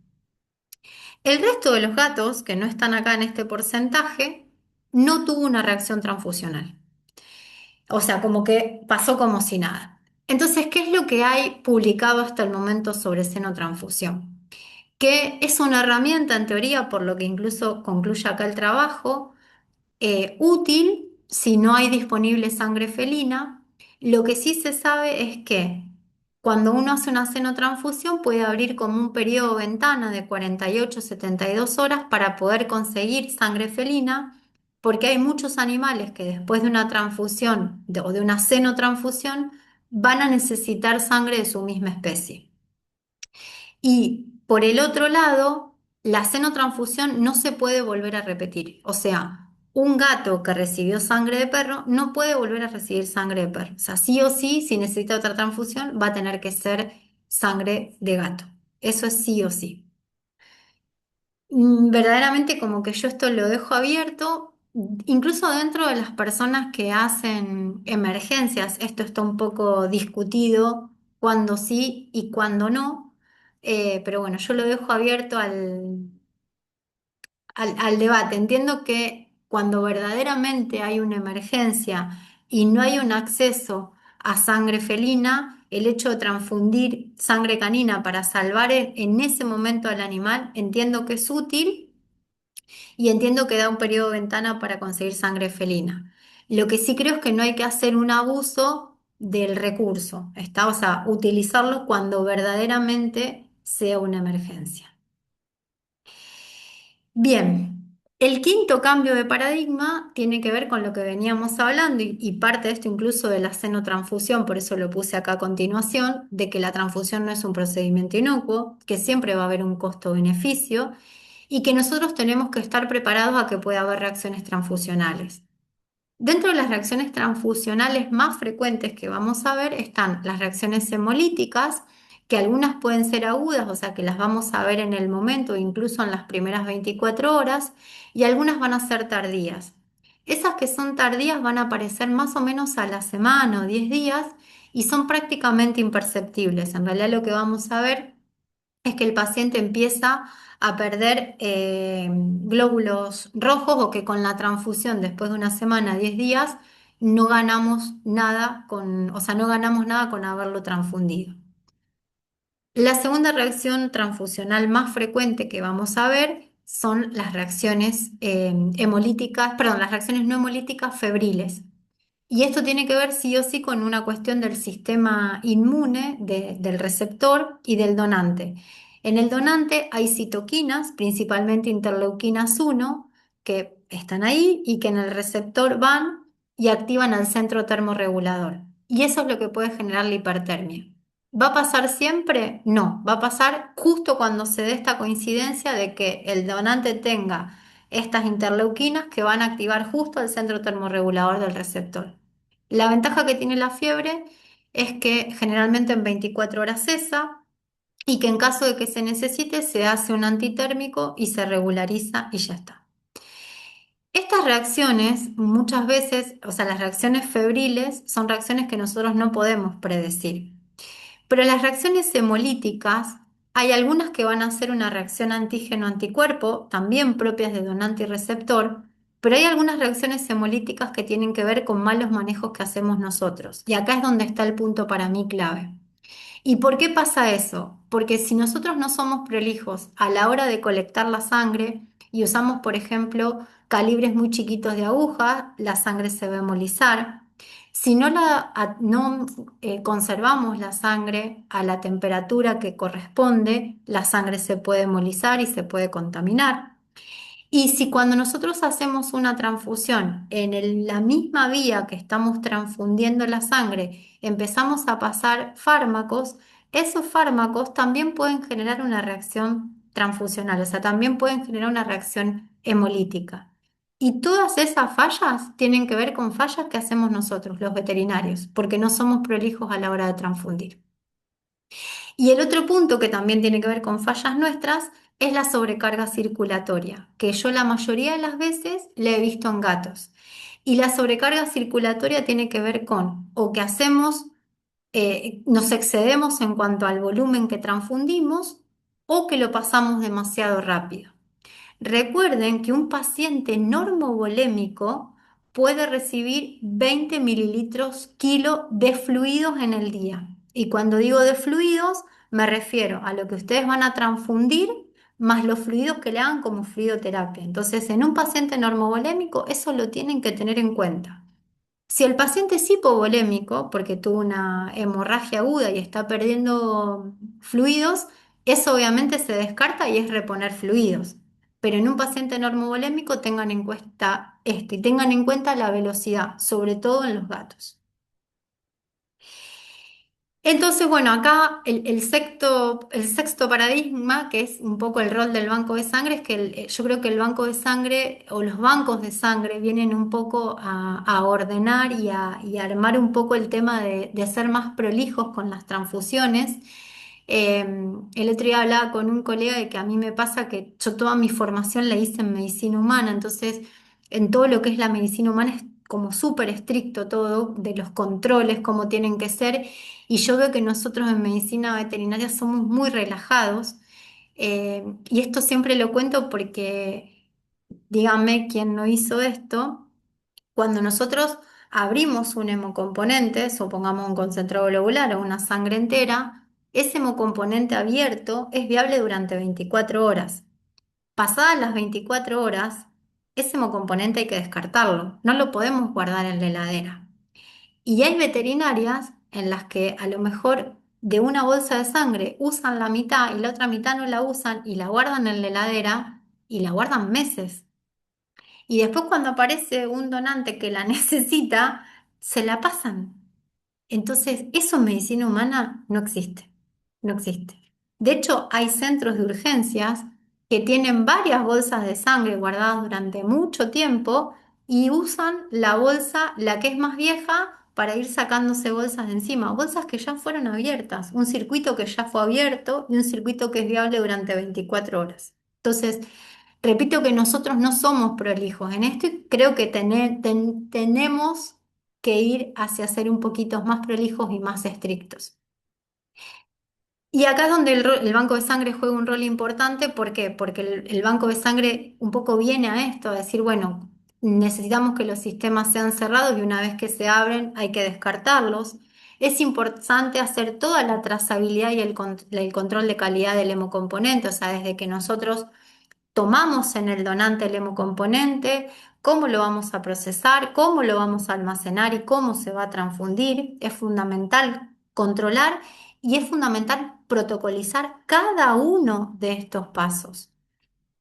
El resto de los gatos, que no están acá en este porcentaje, no tuvo una reacción transfusional. O sea, como que pasó como si nada. Entonces, ¿qué es lo que hay publicado hasta el momento sobre senotransfusión? Que es una herramienta en teoría, por lo que incluso concluye acá el trabajo, útil si no hay disponible sangre felina. Lo que sí se sabe es que cuando uno hace una xenotransfusión puede abrir como un periodo ventana de 48 72 horas para poder conseguir sangre felina, porque hay muchos animales que después de una transfusión o de una xenotransfusión van a necesitar sangre de su misma especie. Y por el otro lado, la xenotransfusión no se puede volver a repetir. O sea, un gato que recibió sangre de perro no puede volver a recibir sangre de perro. O sea, sí o sí, si necesita otra transfusión, va a tener que ser sangre de gato. Eso es sí o sí. Verdaderamente como que yo esto lo dejo abierto, incluso dentro de las personas que hacen emergencias, esto está un poco discutido, cuándo sí y cuándo no. Pero bueno, yo lo dejo abierto al debate. Entiendo que cuando verdaderamente hay una emergencia y no hay un acceso a sangre felina, el hecho de transfundir sangre canina para salvar en ese momento al animal, entiendo que es útil y entiendo que da un periodo de ventana para conseguir sangre felina. Lo que sí creo es que no hay que hacer un abuso del recurso, ¿está? O sea, utilizarlo cuando verdaderamente sea una emergencia. Bien, el quinto cambio de paradigma tiene que ver con lo que veníamos hablando y parte de esto incluso de la xenotransfusión, por eso lo puse acá a continuación, de que la transfusión no es un procedimiento inocuo, que siempre va a haber un costo-beneficio y que nosotros tenemos que estar preparados a que pueda haber reacciones transfusionales. Dentro de las reacciones transfusionales más frecuentes que vamos a ver están las reacciones hemolíticas, que algunas pueden ser agudas, o sea que las vamos a ver en el momento, incluso en las primeras 24 horas, y algunas van a ser tardías. Esas que son tardías van a aparecer más o menos a la semana o 10 días y son prácticamente imperceptibles. En realidad lo que vamos a ver es que el paciente empieza a perder glóbulos rojos o que con la transfusión después de una semana, 10 días, no ganamos nada o sea, no ganamos nada con haberlo transfundido. La segunda reacción transfusional más frecuente que vamos a ver son las reacciones hemolíticas, perdón, las reacciones no hemolíticas febriles. Y esto tiene que ver sí o sí con una cuestión del sistema inmune del receptor y del donante. En el donante hay citoquinas, principalmente interleuquinas 1, que están ahí y que en el receptor van y activan al centro termorregulador. Y eso es lo que puede generar la hipertermia. ¿Va a pasar siempre? No, va a pasar justo cuando se dé esta coincidencia de que el donante tenga estas interleuquinas que van a activar justo el centro termorregulador del receptor. La ventaja que tiene la fiebre es que generalmente en 24 horas cesa y que en caso de que se necesite se hace un antitérmico y se regulariza y ya está. Estas reacciones muchas veces, o sea, las reacciones febriles son reacciones que nosotros no podemos predecir. Pero las reacciones hemolíticas, hay algunas que van a ser una reacción antígeno-anticuerpo, también propias de donante y receptor, pero hay algunas reacciones hemolíticas que tienen que ver con malos manejos que hacemos nosotros. Y acá es donde está el punto para mí clave. ¿Y por qué pasa eso? Porque si nosotros no somos prolijos a la hora de colectar la sangre y usamos, por ejemplo, calibres muy chiquitos de aguja, la sangre se va a hemolizar. Si no conservamos la sangre a la temperatura que corresponde, la sangre se puede hemolizar y se puede contaminar. Y si cuando nosotros hacemos una transfusión en la misma vía que estamos transfundiendo la sangre, empezamos a pasar fármacos, esos fármacos también pueden generar una reacción transfusional, o sea, también pueden generar una reacción hemolítica. Y todas esas fallas tienen que ver con fallas que hacemos nosotros, los veterinarios, porque no somos prolijos a la hora de transfundir. Y el otro punto que también tiene que ver con fallas nuestras es la sobrecarga circulatoria, que yo la mayoría de las veces le he visto en gatos. Y la sobrecarga circulatoria tiene que ver con o que hacemos, nos excedemos en cuanto al volumen que transfundimos o que lo pasamos demasiado rápido. Recuerden que un paciente normovolémico puede recibir 20 mililitros kilo de fluidos en el día. Y cuando digo de fluidos, me refiero a lo que ustedes van a transfundir más los fluidos que le hagan como fluidoterapia. Entonces, en un paciente normovolémico, eso lo tienen que tener en cuenta. Si el paciente es hipovolémico, porque tuvo una hemorragia aguda y está perdiendo fluidos, eso obviamente se descarta y es reponer fluidos. Pero en un paciente normovolémico tengan en cuenta esto y tengan en cuenta la velocidad, sobre todo en los gatos. Entonces, bueno, acá el sexto paradigma, que es un poco el rol del banco de sangre, es que yo creo que el banco de sangre o los bancos de sangre vienen un poco a ordenar y a armar un poco el tema de ser más prolijos con las transfusiones. Eh, el otro día hablaba con un colega de que a mí me pasa que yo toda mi formación la hice en medicina humana, entonces en todo lo que es la medicina humana es como súper estricto todo, de los controles, cómo tienen que ser. Y yo veo que nosotros en medicina veterinaria somos muy relajados. Y esto siempre lo cuento porque, dígame quién no hizo esto, cuando nosotros abrimos un hemocomponente, supongamos un concentrado globular o una sangre entera, ese hemocomponente abierto es viable durante 24 horas. Pasadas las 24 horas, ese hemocomponente hay que descartarlo, no lo podemos guardar en la heladera. Y hay veterinarias en las que a lo mejor de una bolsa de sangre usan la mitad y la otra mitad no la usan y la guardan en la heladera y la guardan meses. Y después cuando aparece un donante que la necesita, se la pasan. Entonces, eso en medicina humana no existe, no existe. De hecho, hay centros de urgencias que tienen varias bolsas de sangre guardadas durante mucho tiempo y usan la bolsa, la que es más vieja, para ir sacándose bolsas de encima, bolsas que ya fueron abiertas, un circuito que ya fue abierto y un circuito que es viable durante 24 horas. Entonces, repito que nosotros no somos prolijos en esto y creo que tenemos que ir hacia ser un poquito más prolijos y más estrictos. Y acá es donde el banco de sangre juega un rol importante. ¿Por qué? Porque el banco de sangre un poco viene a esto, a decir, bueno, necesitamos que los sistemas sean cerrados y una vez que se abren hay que descartarlos. Es importante hacer toda la trazabilidad y el control de calidad del hemocomponente, o sea, desde que nosotros tomamos en el donante el hemocomponente, cómo lo vamos a procesar, cómo lo vamos a almacenar y cómo se va a transfundir. Es fundamental controlar y es fundamental protocolizar cada uno de estos pasos.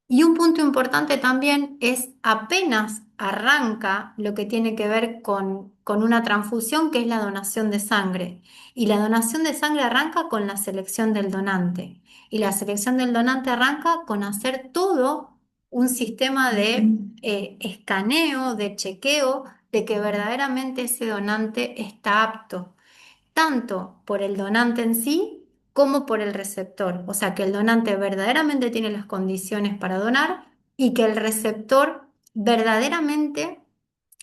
Y un punto importante también es apenas arranca lo que tiene que ver con una transfusión, que es la donación de sangre. Y la donación de sangre arranca con la selección del donante. Y la selección del donante arranca con hacer todo un sistema de escaneo, de chequeo, de que verdaderamente ese donante está apto tanto por el donante en sí como por el receptor. O sea, que el donante verdaderamente tiene las condiciones para donar y que el receptor verdaderamente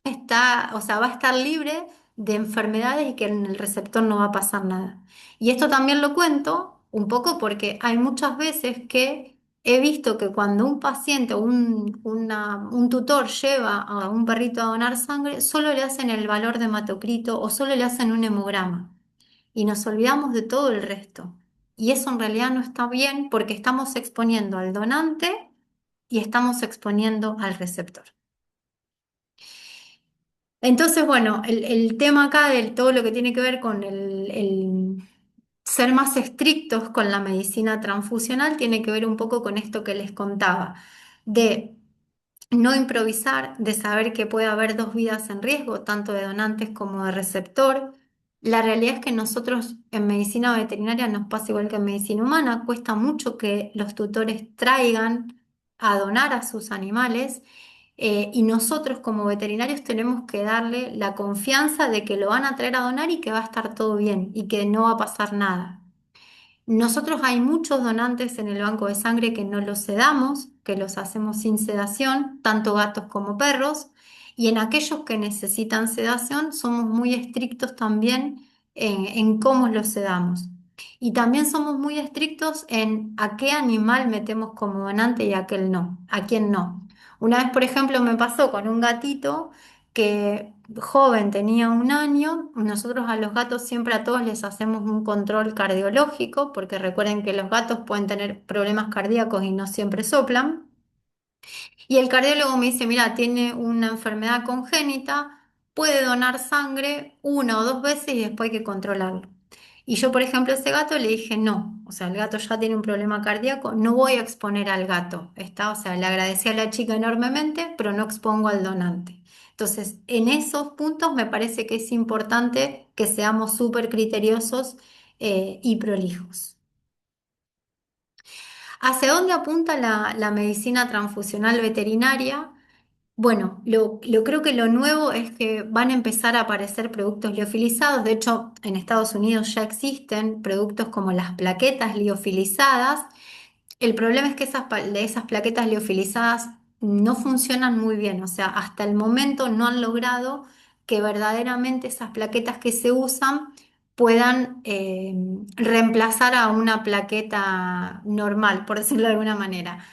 está, o sea, va a estar libre de enfermedades y que en el receptor no va a pasar nada. Y esto también lo cuento un poco porque hay muchas veces que he visto que cuando un paciente o un tutor lleva a un perrito a donar sangre, solo le hacen el valor de hematocrito o solo le hacen un hemograma y nos olvidamos de todo el resto. Y eso en realidad no está bien porque estamos exponiendo al donante y estamos exponiendo al receptor. Entonces, bueno, el tema acá de todo lo que tiene que ver con el ser más estrictos con la medicina transfusional tiene que ver un poco con esto que les contaba, de no improvisar, de saber que puede haber dos vidas en riesgo, tanto de donantes como de receptor. La realidad es que nosotros en medicina veterinaria nos pasa igual que en medicina humana, cuesta mucho que los tutores traigan a donar a sus animales y nosotros como veterinarios tenemos que darle la confianza de que lo van a traer a donar y que va a estar todo bien y que no va a pasar nada. Nosotros hay muchos donantes en el banco de sangre que no los sedamos, que los hacemos sin sedación, tanto gatos como perros, y en aquellos que necesitan sedación somos muy estrictos también en cómo los sedamos. Y también somos muy estrictos en a qué animal metemos como donante y a a quién no. Una vez, por ejemplo, me pasó con un gatito que joven, tenía 1 año. Nosotros a los gatos siempre a todos les hacemos un control cardiológico, porque recuerden que los gatos pueden tener problemas cardíacos y no siempre soplan. Y el cardiólogo me dice, mira, tiene una enfermedad congénita, puede donar sangre 1 o 2 veces y después hay que controlarlo. Y yo, por ejemplo, a ese gato le dije, no, o sea, el gato ya tiene un problema cardíaco, no voy a exponer al gato, ¿está? O sea, le agradecí a la chica enormemente, pero no expongo al donante. Entonces, en esos puntos me parece que es importante que seamos súper criteriosos y prolijos. ¿Hacia dónde apunta la medicina transfusional veterinaria? Bueno, creo que lo nuevo es que van a empezar a aparecer productos liofilizados. De hecho, en Estados Unidos ya existen productos como las plaquetas liofilizadas. El problema es que de esas plaquetas liofilizadas no funcionan muy bien. O sea, hasta el momento no han logrado que verdaderamente esas plaquetas que se usan puedan reemplazar a una plaqueta normal, por decirlo de alguna manera.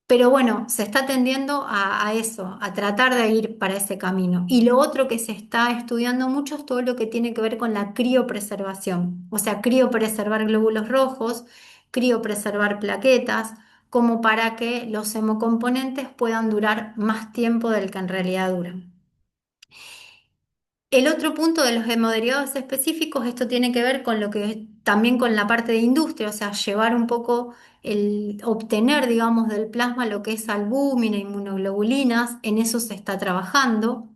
Pero bueno, se está tendiendo a eso, a tratar de ir para ese camino. Y lo otro que se está estudiando mucho es todo lo que tiene que ver con la criopreservación, o sea, criopreservar glóbulos rojos, criopreservar plaquetas, como para que los hemocomponentes puedan durar más tiempo del que en realidad duran. El otro punto de los hemoderivados específicos, esto tiene que ver con lo que también con la parte de industria, o sea, llevar un poco obtener, digamos, del plasma lo que es albúmina, inmunoglobulinas, en eso se está trabajando.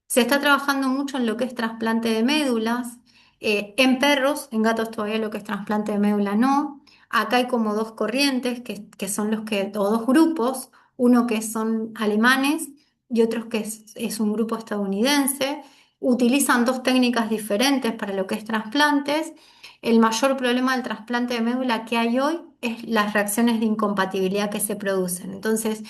Se está trabajando mucho en lo que es trasplante de médulas, en perros, en gatos todavía lo que es trasplante de médula no. Acá hay como dos corrientes que son o dos grupos, uno que son alemanes y otros que es un grupo estadounidense. Utilizan dos técnicas diferentes para lo que es trasplantes. El mayor problema del trasplante de médula que hay hoy es las reacciones de incompatibilidad que se producen. Entonces,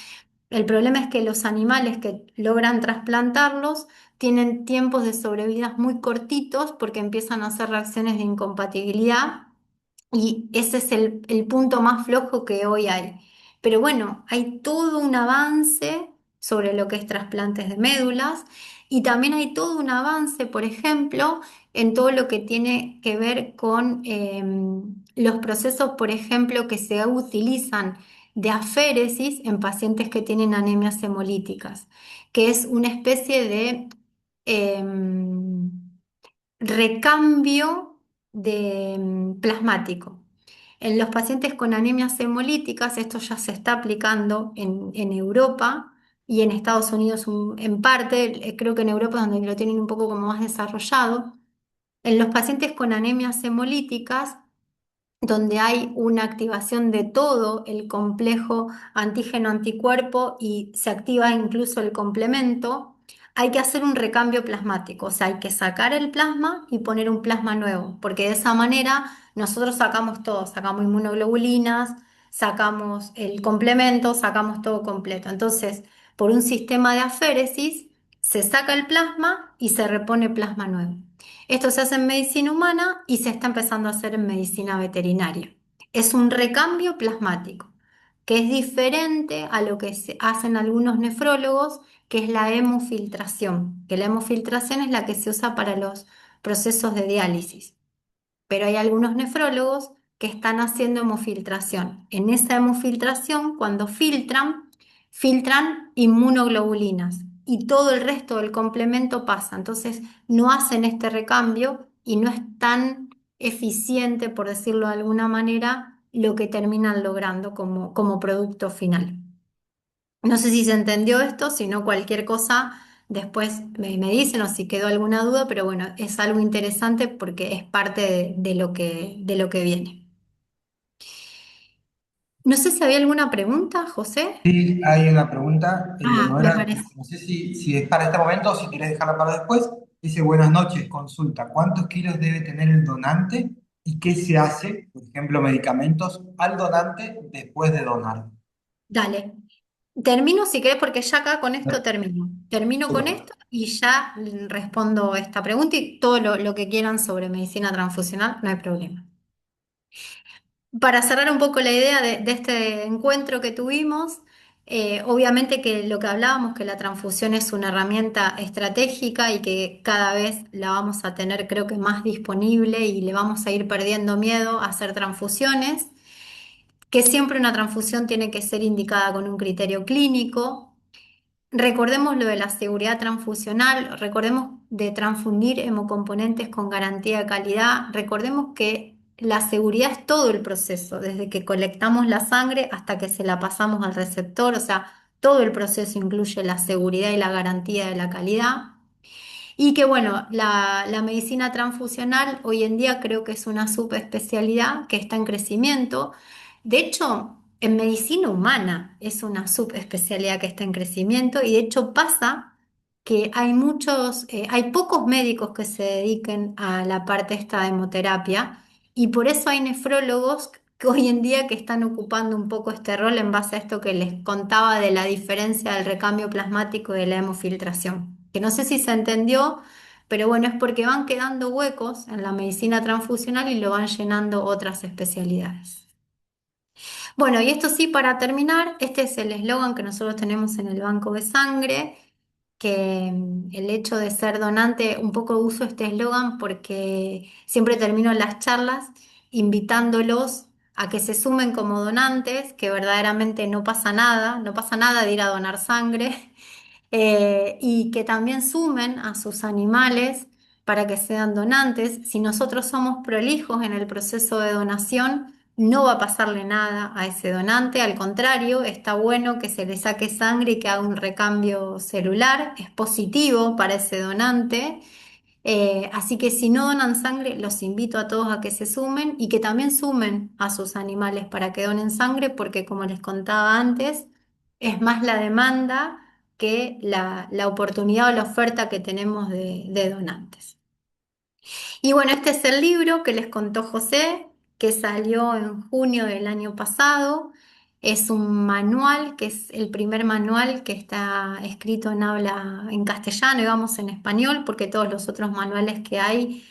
el problema es que los animales que logran trasplantarlos tienen tiempos de sobrevida muy cortitos porque empiezan a hacer reacciones de incompatibilidad Y ese es el punto más flojo que hoy hay. Pero bueno, hay todo un avance sobre lo que es trasplantes de médulas y también hay todo un avance, por ejemplo, en todo lo que tiene que ver con los procesos, por ejemplo, que se utilizan de aféresis en pacientes que tienen anemias hemolíticas, que es una especie de em, recambio de plasmático. En los pacientes con anemias hemolíticas, esto ya se está aplicando en Europa y en Estados Unidos en parte, creo que en Europa es donde lo tienen un poco como más desarrollado. En los pacientes con anemias hemolíticas, donde hay una activación de todo el complejo antígeno-anticuerpo y se activa incluso el complemento, hay que hacer un recambio plasmático, o sea, hay que sacar el plasma y poner un plasma nuevo, porque de esa manera nosotros sacamos todo, sacamos inmunoglobulinas, sacamos el complemento, sacamos todo completo. Entonces, por un sistema de aféresis, se saca el plasma y se repone plasma nuevo. Esto se hace en medicina humana y se está empezando a hacer en medicina veterinaria. Es un recambio plasmático, que es diferente a lo que se hacen algunos nefrólogos, que es la hemofiltración, que la hemofiltración es la que se usa para los procesos de diálisis, pero hay algunos nefrólogos que están haciendo hemofiltración. En esa hemofiltración, cuando filtran, filtran inmunoglobulinas y todo el resto del complemento pasa. Entonces, no hacen este recambio y no es tan eficiente, por decirlo de alguna manera, lo que terminan logrando como producto final. No sé si se entendió esto, si no cualquier cosa después me dicen o si quedó alguna duda, pero bueno, es algo interesante porque es parte de lo que viene. No sé si había alguna pregunta, José. Sí, hay una pregunta, Ah, no me era, parece. no sé si es para este momento o si quieres dejarla para después. Dice, buenas noches, consulta, ¿cuántos kilos debe tener el donante y qué se hace, por ejemplo, medicamentos al donante después de donar? Dale. Termino si querés porque ya acá con esto termino. Termino con Súper. esto y ya respondo esta pregunta y todo lo que quieran sobre medicina transfusional, no hay problema. Para cerrar un poco la idea de este encuentro que tuvimos, obviamente que lo que hablábamos, que la transfusión es una herramienta estratégica y que cada vez la vamos a tener creo que más disponible y le vamos a ir perdiendo miedo a hacer transfusiones, que siempre una transfusión tiene que ser indicada con un criterio clínico. Recordemos lo de la seguridad transfusional, recordemos de transfundir hemocomponentes con garantía de calidad, recordemos que la seguridad es todo el proceso, desde que colectamos la sangre hasta que se la pasamos al receptor, o sea, todo el proceso incluye la seguridad y la garantía de la calidad. Y que bueno, la medicina transfusional hoy en día creo que es una subespecialidad que está en crecimiento. De hecho, en medicina humana es una subespecialidad que está en crecimiento y de hecho pasa que hay hay pocos médicos que se dediquen a la parte esta de hemoterapia y por eso hay nefrólogos que hoy en día que están ocupando un poco este rol en base a esto que les contaba de la diferencia del recambio plasmático y de la hemofiltración. Que no sé si se entendió, pero bueno, es porque van quedando huecos en la medicina transfusional y lo van llenando otras especialidades. Bueno, y esto sí, para terminar, este es el eslogan que nosotros tenemos en el banco de sangre, que el hecho de ser donante, un poco uso este eslogan porque siempre termino las charlas invitándolos a que se sumen como donantes, que verdaderamente no pasa nada, no pasa nada de ir a donar sangre, y que también sumen a sus animales para que sean donantes. Si nosotros somos prolijos en el proceso de donación, no va a pasarle nada a ese donante, al contrario, está bueno que se le saque sangre y que haga un recambio celular, es positivo para ese donante. Así que si no donan sangre, los invito a todos a que se sumen y que también sumen a sus animales para que donen sangre, porque como les contaba antes, es más la demanda que la oportunidad o la oferta que tenemos de donantes. Y bueno, este es el libro que les contó José, que salió en junio del año pasado. Es un manual, que es el primer manual que está escrito en habla en castellano y vamos en español, porque todos los otros manuales que hay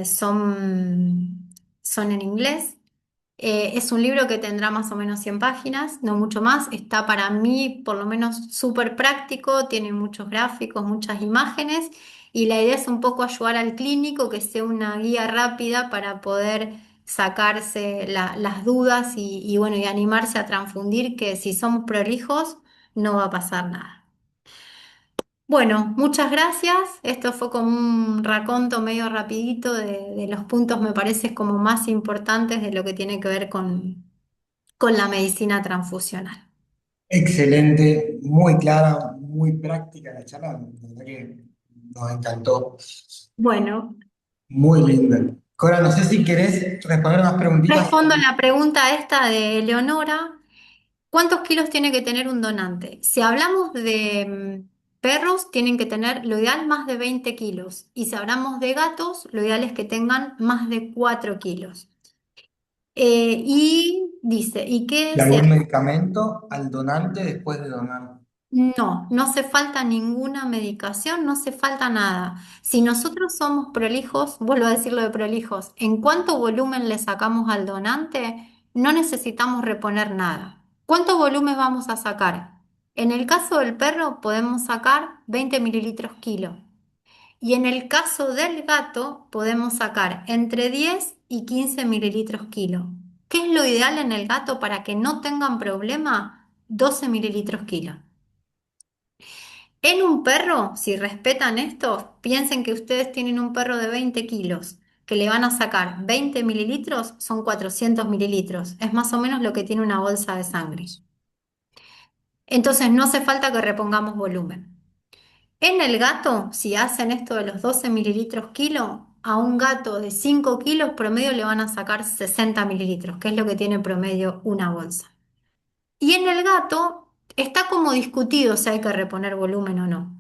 son, son en inglés. Es un libro que tendrá más o menos 100 páginas, no mucho más. Está para mí por lo menos súper práctico, tiene muchos gráficos, muchas imágenes y la idea es un poco ayudar al clínico que sea una guía rápida para poder sacarse las dudas y bueno, y animarse a transfundir que si somos prolijos no va a pasar nada. Bueno, muchas gracias. Esto fue como un raconto medio rapidito de los puntos, me parece, como más importantes de lo que tiene que ver con la medicina transfusional. Excelente, muy clara, muy práctica la charla, la verdad que nos encantó. Bueno, Muy linda. Cora, no sé si querés responder unas preguntitas. respondo la pregunta esta de Leonora. ¿Cuántos kilos tiene que tener un donante? Si hablamos de perros, tienen que tener lo ideal más de 20 kilos. Y si hablamos de gatos, lo ideal es que tengan más de 4 kilos. Y dice, ¿y qué ¿Y se algún medicamento al donante después de donar? No, no hace falta ninguna medicación, no hace falta nada. Si nosotros somos prolijos, vuelvo a decir lo de prolijos, en cuánto volumen le sacamos al donante, no necesitamos reponer nada. ¿Cuánto volumen vamos a sacar? En el caso del perro podemos sacar 20 mililitros kilo y en el caso del gato podemos sacar entre 10 y 15 mililitros kilo. ¿Qué es lo ideal en el gato para que no tengan problema? 12 mililitros kilo. En un perro, si respetan esto, piensen que ustedes tienen un perro de 20 kilos, que le van a sacar 20 mililitros, son 400 mililitros. Es más o menos lo que tiene una bolsa de sangre. Entonces no hace falta que repongamos volumen. En el gato, si hacen esto de los 12 mililitros kilo, a un gato de 5 kilos promedio le van a sacar 60 mililitros, que es lo que tiene promedio una bolsa. Y en el gato está como discutido si hay que reponer volumen o no.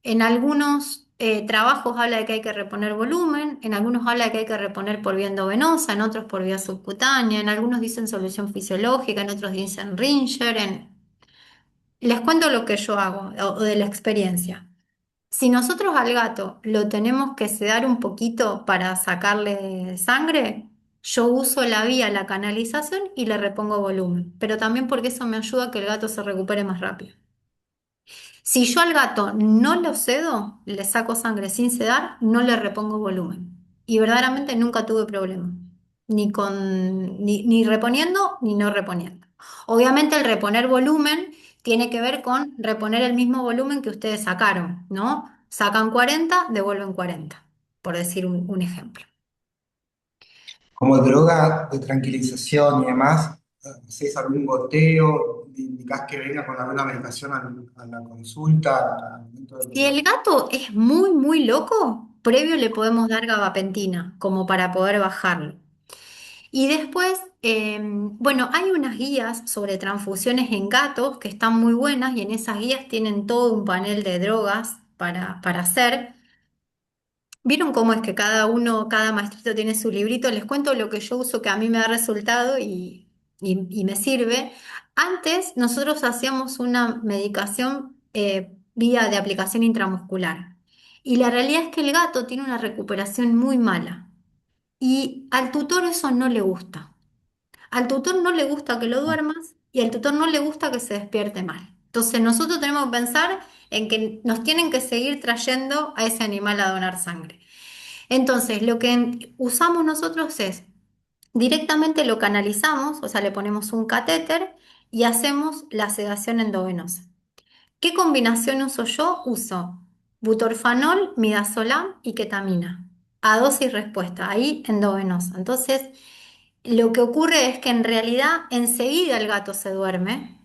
En algunos trabajos habla de que hay que reponer volumen, en algunos habla de que hay que reponer por vía endovenosa, en otros por vía subcutánea, en algunos dicen solución fisiológica, en otros dicen Ringer. Les cuento lo que yo hago o de la experiencia. Si nosotros al gato lo tenemos que sedar un poquito para sacarle sangre, yo uso la vía, la canalización y le repongo volumen, pero también porque eso me ayuda a que el gato se recupere más rápido. Si yo al gato no lo sedo, le saco sangre sin sedar, no le repongo volumen. Y verdaderamente nunca tuve problema, ni reponiendo ni no reponiendo. Obviamente el reponer volumen tiene que ver con reponer el mismo volumen que ustedes sacaron, ¿no? Sacan 40, devuelven 40, por decir un ejemplo. Como droga de tranquilización y demás, ¿hacés algún goteo? ¿Indicás que venga con alguna medicación a la consulta, al momento Si del- el gato es muy, muy loco, previo le podemos dar gabapentina como para poder bajarlo. Y después, bueno, hay unas guías sobre transfusiones en gatos que están muy buenas y en esas guías tienen todo un panel de drogas para hacer. ¿Vieron cómo es que cada uno, cada maestrito tiene su librito? Les cuento lo que yo uso que a mí me da resultado y me sirve. Antes nosotros hacíamos una medicación vía de aplicación intramuscular y la realidad es que el gato tiene una recuperación muy mala y al tutor eso no le gusta. Al tutor no le gusta que lo duermas y al tutor no le gusta que se despierte mal. Entonces nosotros tenemos que pensar en que nos tienen que seguir trayendo a ese animal a donar sangre. Entonces lo que usamos nosotros es directamente lo canalizamos, o sea, le ponemos un catéter y hacemos la sedación endovenosa. ¿Qué combinación uso yo? Uso butorfanol, midazolam y ketamina. A dosis respuesta, ahí endovenosa. Entonces, lo que ocurre es que en realidad enseguida el gato se duerme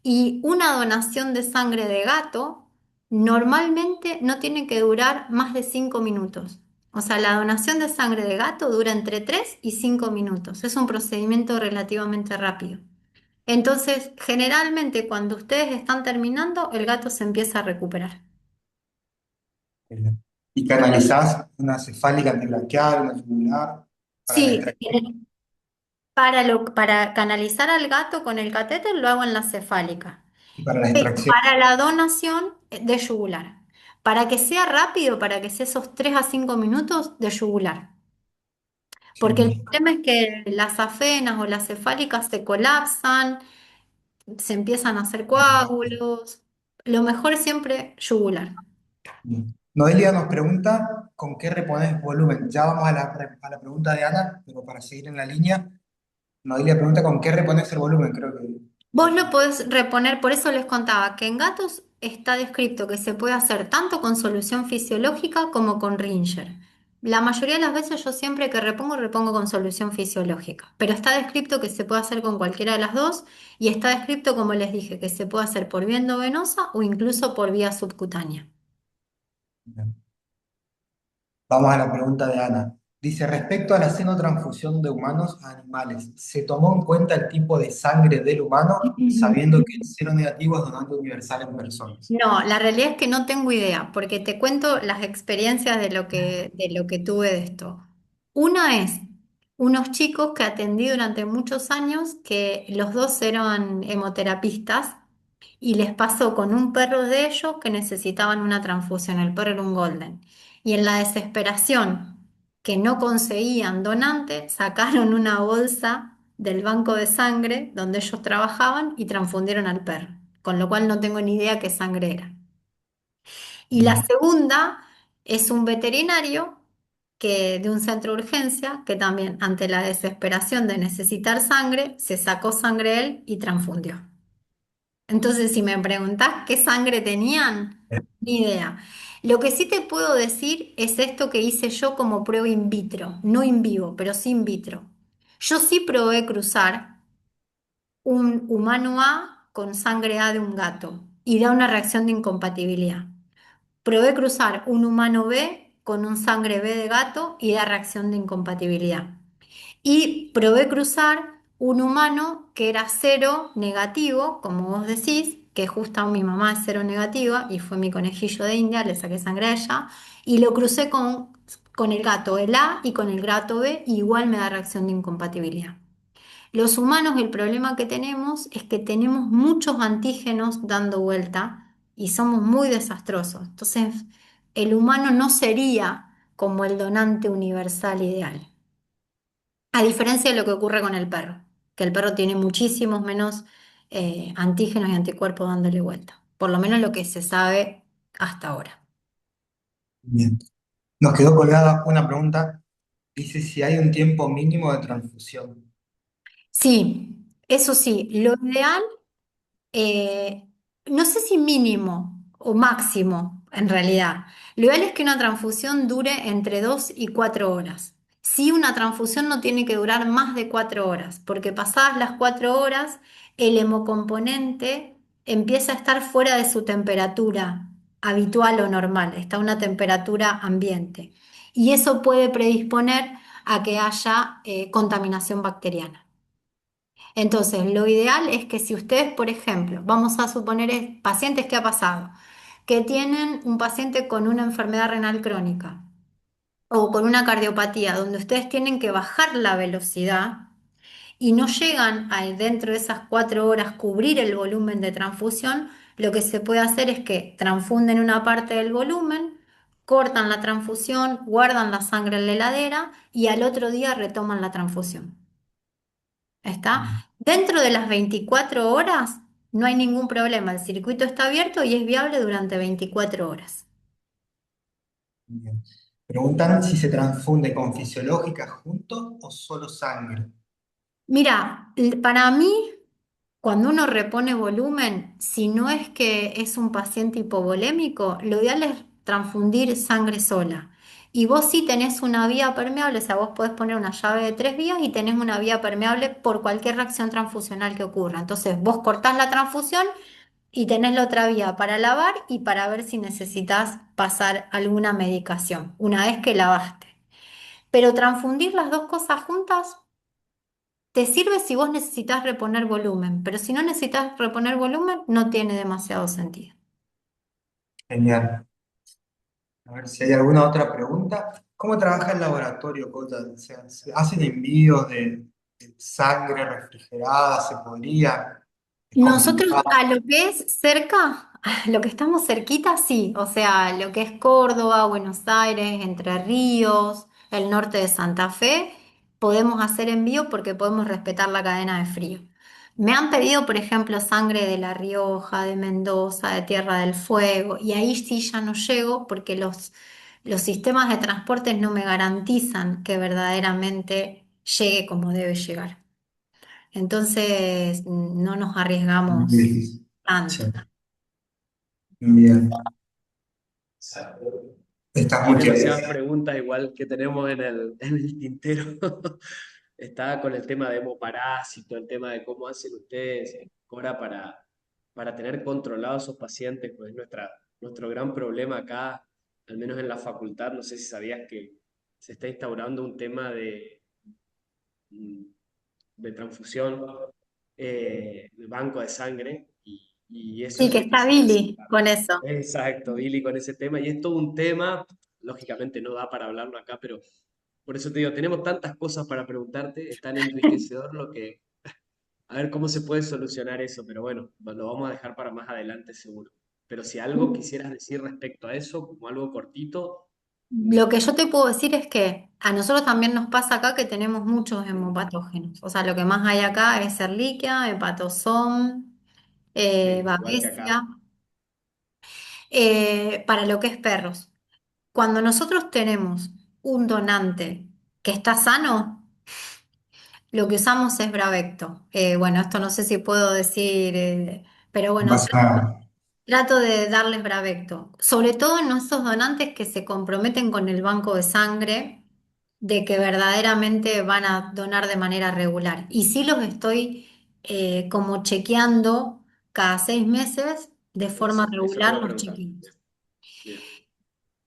y una donación de sangre de gato normalmente no tiene que durar más de 5 minutos. O sea, la donación de sangre de gato dura entre 3 y 5 minutos. Es un procedimiento relativamente rápido. Entonces, generalmente cuando ustedes están terminando, el gato se empieza a recuperar. y canalizás una cefálica antibraquial, una tubular, para la Sí, extracción para canalizar al gato con el catéter lo hago en la cefálica. y para la Pero extracción. para la donación de yugular. Para que sea rápido, para que sea esos 3 a 5 minutos de yugular. Porque el Genial. problema es que las afenas o las cefálicas se colapsan, se empiezan a hacer coágulos. Lo mejor es siempre yugular. Bien. Noelia nos pregunta con qué repones volumen. Ya vamos a a la pregunta de Ana, pero para seguir en la línea, Noelia pregunta con qué repones el volumen, creo que... Vos lo podés reponer, por eso les contaba que en gatos está descrito que se puede hacer tanto con solución fisiológica como con Ringer. La mayoría de las veces yo siempre que repongo, repongo con solución fisiológica, pero está descrito que se puede hacer con cualquiera de las dos y está descrito, como les dije, que se puede hacer por vía endovenosa o incluso por vía subcutánea. Bien. Vamos a la pregunta de Ana. Dice, respecto a la xenotransfusión de humanos a animales, ¿se tomó en cuenta el tipo de sangre del humano, sabiendo que el cero negativo es donante universal en personas? No, la realidad es que no tengo idea, porque te cuento las experiencias de lo que tuve de esto. Una es unos chicos que atendí durante muchos años, que los dos eran hemoterapistas, y les pasó con un perro de ellos que necesitaban una transfusión. El perro era un golden. Y en la desesperación que no conseguían donante, sacaron una bolsa del banco de sangre donde ellos trabajaban y transfundieron al perro, con lo cual no tengo ni idea qué sangre era. Y la Bien. segunda es un veterinario que de un centro de urgencia que también ante la desesperación de necesitar sangre, se sacó sangre él y transfundió. Entonces, si me preguntás qué sangre tenían, ni idea. Lo que sí te puedo decir es esto que hice yo como prueba in vitro, no in vivo, pero sí in vitro. Yo sí probé cruzar un humano A con sangre A de un gato y da una reacción de incompatibilidad. Probé cruzar un humano B con un sangre B de gato y da reacción de incompatibilidad. Y probé cruzar un humano que era cero negativo, como vos decís, que justo mi mamá es cero negativa y fue mi conejillo de India, le saqué sangre a ella, y lo crucé con el gato el A y con el gato B, y igual me da reacción de incompatibilidad. Los humanos, el problema que tenemos es que tenemos muchos antígenos dando vuelta y somos muy desastrosos. Entonces, el humano no sería como el donante universal ideal. A diferencia de lo que ocurre con el perro, que el perro tiene muchísimos menos antígenos y anticuerpos dándole vuelta. Por lo menos lo que se sabe hasta ahora. Bien. Nos quedó colgada una pregunta. Dice si hay un tiempo mínimo de transfusión. Sí, eso sí, lo ideal eh, no sé si mínimo o máximo en realidad. Lo ideal es que una transfusión dure entre 2 y 4 horas. Sí, una transfusión no tiene que durar más de 4 horas, porque pasadas las 4 horas, el hemocomponente empieza a estar fuera de su temperatura habitual o normal, está a una temperatura ambiente. Y eso puede predisponer a que haya contaminación bacteriana. Entonces, lo ideal es que si ustedes, por ejemplo, vamos a suponer pacientes que ha pasado, que tienen un paciente con una enfermedad renal crónica o con una cardiopatía, donde ustedes tienen que bajar la velocidad y no llegan a dentro de esas 4 horas cubrir el volumen de transfusión, lo que se puede hacer es que transfunden una parte del volumen, cortan la transfusión, guardan la sangre en la heladera y al otro día retoman la transfusión. ¿Está? Dentro de las 24 horas no hay ningún problema, el circuito está abierto y es viable durante 24 horas. Bien. Preguntan si se transfunde con fisiológica juntos o solo sangre. Mira, para mí, cuando uno repone volumen, si no es que es un paciente hipovolémico, lo ideal es transfundir sangre sola. Y vos sí tenés una vía permeable, o sea, vos podés poner una llave de 3 vías y tenés una vía permeable por cualquier reacción transfusional que ocurra. Entonces, vos cortás la transfusión y tenés la otra vía para lavar y para ver si necesitas pasar alguna medicación una vez que lavaste. Pero transfundir las dos cosas juntas te sirve si vos necesitas reponer volumen, pero si no necesitas reponer volumen, no tiene demasiado sentido. Genial. A ver si hay alguna otra pregunta. ¿Cómo trabaja el laboratorio, Cota? O sea, ¿se hacen envíos de sangre refrigerada? ¿Se podría? ¿Es Nosotros complicado? a lo que es cerca, a lo que estamos cerquita, sí, o sea, lo que es Córdoba, Buenos Aires, Entre Ríos, el norte de Santa Fe, podemos hacer envío porque podemos respetar la cadena de frío. Me han pedido, por ejemplo, sangre de La Rioja, de Mendoza, de Tierra del Fuego, y ahí sí ya no llego porque los sistemas de transporte no me garantizan que verdaderamente llegue como debe llegar. Entonces, no nos arriesgamos Difícil. Sí. tanto. Bien. Estás Hay muy demasiadas chévere. preguntas igual que tenemos en el tintero. Está con el tema de hemoparásito, el tema de cómo hacen ustedes, Cora, para tener controlados a esos pacientes, pues es nuestro gran problema acá, al menos en la facultad. No sé si sabías que se está instaurando un tema mm, de transfusión, de banco de sangre, y eso Sí, es que está difícil de Billy aceptar. con eso. Exacto, Billy, con ese tema, y es todo un tema, lógicamente no da para hablarlo acá, pero por eso te digo, tenemos tantas cosas para preguntarte, es tan enriquecedor lo que, a ver cómo se puede solucionar eso, pero bueno, lo vamos a dejar para más adelante seguro. Pero si algo quisieras decir respecto a eso, como algo cortito, Lo que yo te puedo decir es que a nosotros también nos pasa acá que tenemos muchos hemopatógenos. O sea, lo que más hay acá es Ehrlichia, hepatosón, sí, igual que acá. Babesia, para lo que es perros. Cuando nosotros tenemos un donante que está sano, lo que usamos es Bravecto. Bueno, esto no sé si puedo decir, pero No bueno, pasa nada. trato de darles Bravecto, sobre todo en esos donantes que se comprometen con el banco de sangre, de que verdaderamente van a donar de manera regular. Y sí los estoy como chequeando cada 6 meses de forma Eso te regular iba a los preguntar. chequeos. Bien, bien,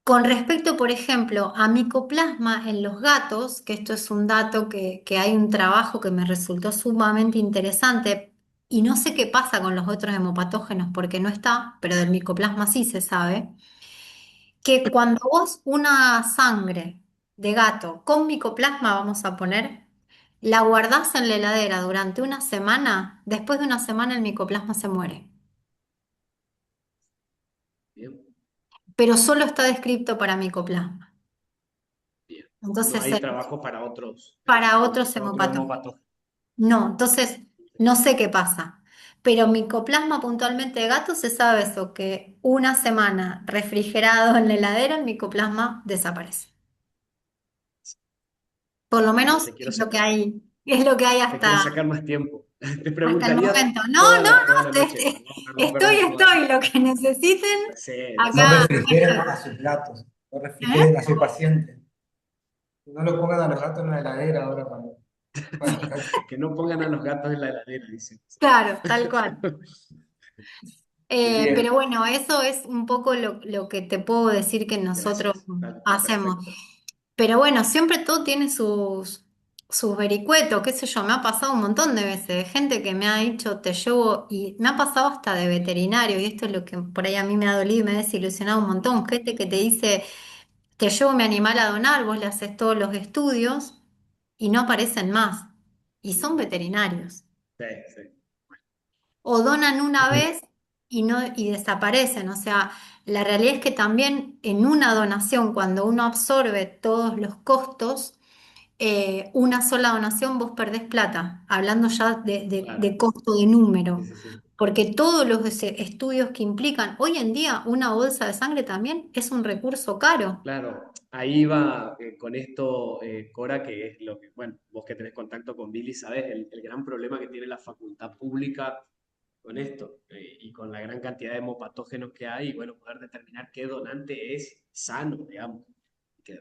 Con respecto, por ejemplo, a micoplasma en los gatos, que esto es un dato que hay un trabajo que me resultó sumamente interesante y no sé qué pasa con los otros hemopatógenos porque no está, pero del micoplasma sí se sabe, que cuando vos una sangre de gato con micoplasma, vamos a poner, la guardás en la heladera durante una semana, después de una semana el micoplasma se muere, bien, pero solo está descrito para micoplasma. bien. No Entonces, hay trabajo para otros, para otros otros hemopatógenos. hemopatógenos. No, entonces no sé qué pasa. Pero micoplasma puntualmente de gato se sabe eso, que una semana refrigerado en la heladera, el micoplasma desaparece. Por lo No menos te quiero sacar, es lo que hay te quiero hasta, sacar más tiempo. Te hasta el preguntaría momento. No, no, toda no, la noche, pero no, no, no estoy, perdemos más. lo que necesiten, Lo sé, lo No sé. acá refrigeren estoy. a sus gatos. No ¿Eh? refrigeren a su paciente. No lo pongan a los gatos en la heladera ahora cuando los gatos. Que no pongan a los gatos en la heladera, dicen. Claro, tal cual. Bien. Pero bueno, eso es un poco lo que te puedo decir que nosotros Gracias. Está hacemos. perfecto. Pero bueno, siempre todo tiene sus vericuetos, qué sé yo, me ha pasado un montón de veces, de gente que me ha dicho te llevo, y me ha pasado hasta de veterinario, y esto es lo que por ahí a mí me ha dolido y me ha desilusionado un montón, gente que te dice te llevo mi animal a donar, vos le haces todos los estudios y no aparecen más, y son veterinarios. Sí, sí. O donan una vez y no, y desaparecen. O sea, la realidad es que también en una donación, cuando uno absorbe todos los costos, una sola donación vos perdés plata, hablando ya de Claro. costo de Sí, número, sí, sí. porque todos los estudios que implican, hoy en día una bolsa de sangre también es un recurso caro. Claro, ahí va con esto, Cora, que es lo que, bueno, vos que tenés contacto con Billy, sabés el gran problema que tiene la facultad pública con esto y con la gran cantidad de hemopatógenos que hay, y bueno, poder determinar qué donante es sano, digamos, que,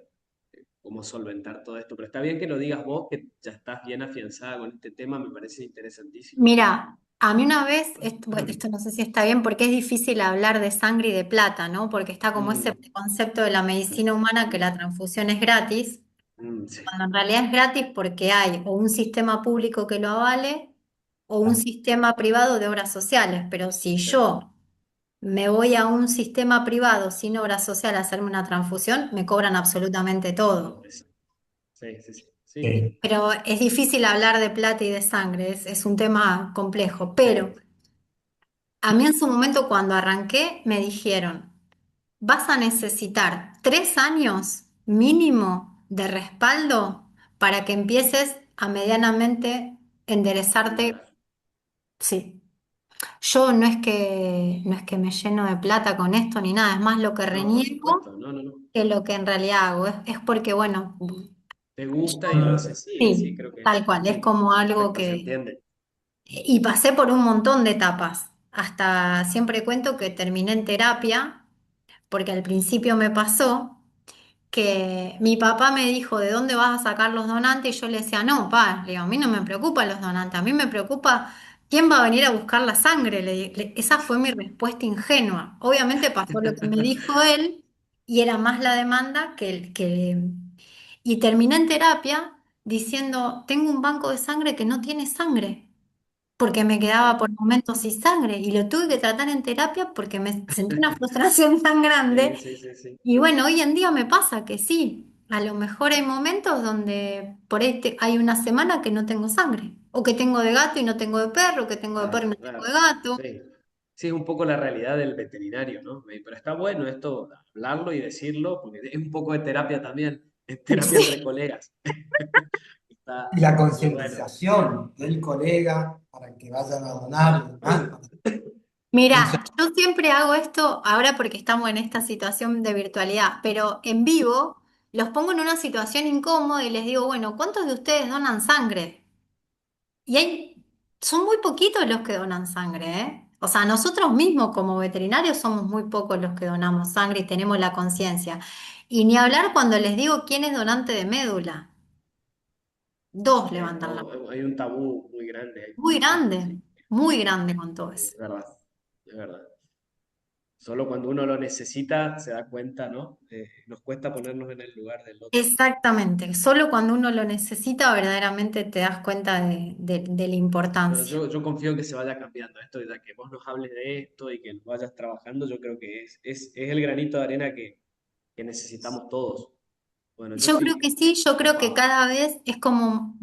cómo solventar todo esto. Pero está bien que lo digas vos, que ya estás bien afianzada con este tema, me parece interesantísimo. Mira, a mí una vez, bueno, esto no sé si está bien porque es difícil hablar de sangre y de plata, ¿no? Porque está como ese Mm, concepto de la medicina humana que la transfusión es gratis, sí, cuando en realidad es gratis porque hay o un sistema público que lo avale o un sistema privado de obras sociales. Pero si sí, yo me voy a un sistema privado sin obra social a hacerme una transfusión, me cobran absolutamente todo todo. eso. Sí, sí, sí, sí, Sí. Pero es difícil hablar de plata y de sangre, es un tema complejo. Pero sí, a mí en su momento cuando arranqué me dijeron, vas a necesitar 3 años mínimo de respaldo para que empieces a medianamente enderezarte. Caminar. Sí. Yo no es que me lleno de plata con esto ni nada, es más lo que No, por reniego supuesto, no, no, no. que lo que en realidad hago. Es porque, bueno, Te gusta y lo haces, sí, sí, sí, creo que tal cual, es sí, como algo perfecto, se que... entiende. Y pasé por un montón de etapas, hasta siempre cuento que terminé en terapia, porque al principio me pasó que mi papá me dijo, ¿de dónde vas a sacar los donantes? Y yo le decía, no, pa, le digo, a mí no me preocupan los donantes, a mí me preocupa quién va a venir a buscar la sangre. Esa fue mi respuesta ingenua. Obviamente pasó lo que me dijo él y era más la demanda que el que... Y terminé en terapia diciendo, tengo un banco de sangre que no tiene sangre. Porque me quedaba Claro. por momentos sin sangre y lo tuve que tratar en terapia porque me sentí una frustración tan Sí, grande sí, sí, sí. y bueno, hoy en día me pasa que sí, a lo mejor hay momentos donde por ahí hay una semana que no tengo sangre, o que tengo de gato y no tengo de perro, o que tengo de perro y Claro, no tengo de claro. gato. Sí. Sí, es un poco la realidad del veterinario, ¿no? Pero está bueno esto, hablarlo y decirlo, porque es un poco de terapia también, es terapia entre Sí. colegas. Y la Muy bueno. concientización del colega para que vayan a donar y demás. Mira, yo siempre hago esto ahora porque estamos en esta situación de virtualidad, pero en vivo los pongo en una situación incómoda y les digo, bueno, ¿cuántos de ustedes donan sangre? Y son muy poquitos los que donan sangre, ¿eh? O sea, nosotros mismos como veterinarios somos muy pocos los que donamos sangre y tenemos la conciencia. Y ni hablar cuando les digo quién es donante de médula. Dos levantan la mano. No, hay un tabú muy grande ahí, por supuesto, sí. Muy grande con todo Sí, eso. es verdad, es verdad. Solo cuando uno lo necesita se da cuenta, ¿no? Nos cuesta ponernos en el lugar del otro. Exactamente. Solo cuando uno lo necesita verdaderamente te das cuenta de la Pero importancia. yo confío en que se vaya cambiando esto, y ya que vos nos hables de esto y que lo vayas trabajando, yo creo que es el granito de arena que necesitamos todos. Bueno, yo Yo creo estoy que sí, yo creo que copado. cada vez es como,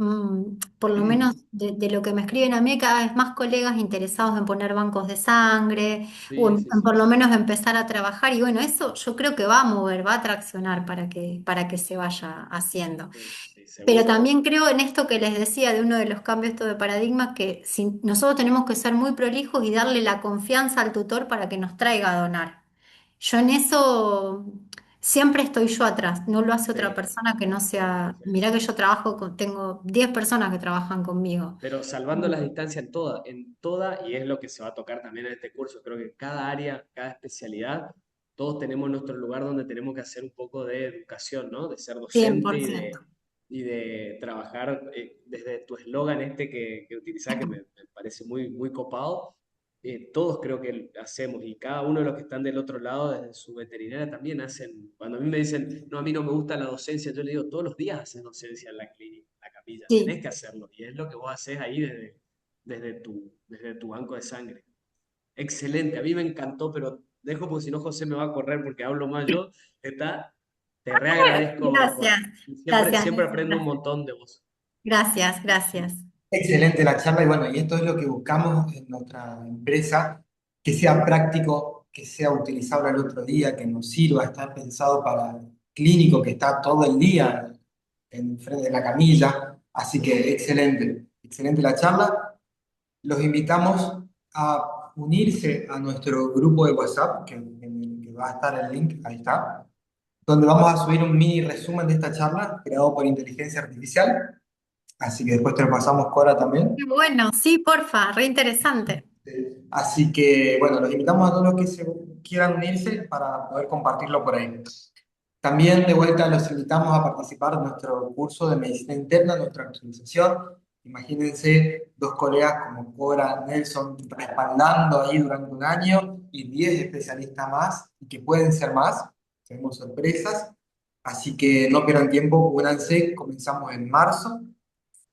por lo menos de lo que me escriben a mí, cada vez más colegas interesados en poner bancos de sangre o Sí, sí, en sí, por lo menos empezar a trabajar. Y bueno, eso yo creo que va a mover, va a traccionar para que se vaya haciendo. sí, sí, Pero seguro. también creo en esto que les decía de uno de los cambios esto de paradigma, que nosotros tenemos que ser muy prolijos y darle la confianza al tutor para que nos traiga a donar. Yo en eso siempre estoy yo atrás, no lo hace otra Sí, persona que no sí, sea, sí, mirá sí. que yo tengo 10 personas que trabajan conmigo. Pero salvando las distancias en toda, y es lo que se va a tocar también en este curso, creo que cada área, cada especialidad, todos tenemos nuestro lugar donde tenemos que hacer un poco de educación, ¿no? De ser cien docente por ciento y de trabajar desde tu eslogan este que utilizás, que me parece muy, muy copado. Todos creo que hacemos, y cada uno de los que están del otro lado, desde su veterinaria, también hacen. Cuando a mí me dicen, no, a mí no me gusta la docencia, yo le digo, todos los días haces docencia en la clínica, en la capilla, tenés Sí. que hacerlo, y es lo que vos haces ahí desde tu banco de sangre. Excelente, a mí me encantó, pero dejo porque si no José me va a correr porque hablo más yo. Está, te reagradezco, Gracias, Cora. Y siempre, gracias, siempre Nelson, aprendo un gracias. montón de vos. Gracias, gracias. Excelente la charla y bueno, y esto es lo que buscamos en nuestra empresa, que sea práctico, que sea utilizable al otro día, que nos sirva, está pensado para el clínico que está todo el día en frente de la camilla, así que excelente, excelente la charla. Los invitamos a unirse a nuestro grupo de WhatsApp, que va a estar el link, ahí está, donde vamos a subir un mini resumen de esta charla creado por inteligencia artificial. Así que después te lo pasamos, Cora, Qué también. bueno, sí, porfa, re interesante. Así que, bueno, los invitamos a todos los que se quieran unirse para poder compartirlo por ahí. También, de vuelta, los invitamos a participar en nuestro curso de medicina interna, nuestra actualización. Imagínense dos colegas como Cora, Nelson, respaldando ahí durante un año y 10 especialistas más, y que pueden ser más. Tenemos sorpresas. Así que no pierdan tiempo, únanse. Comenzamos en marzo.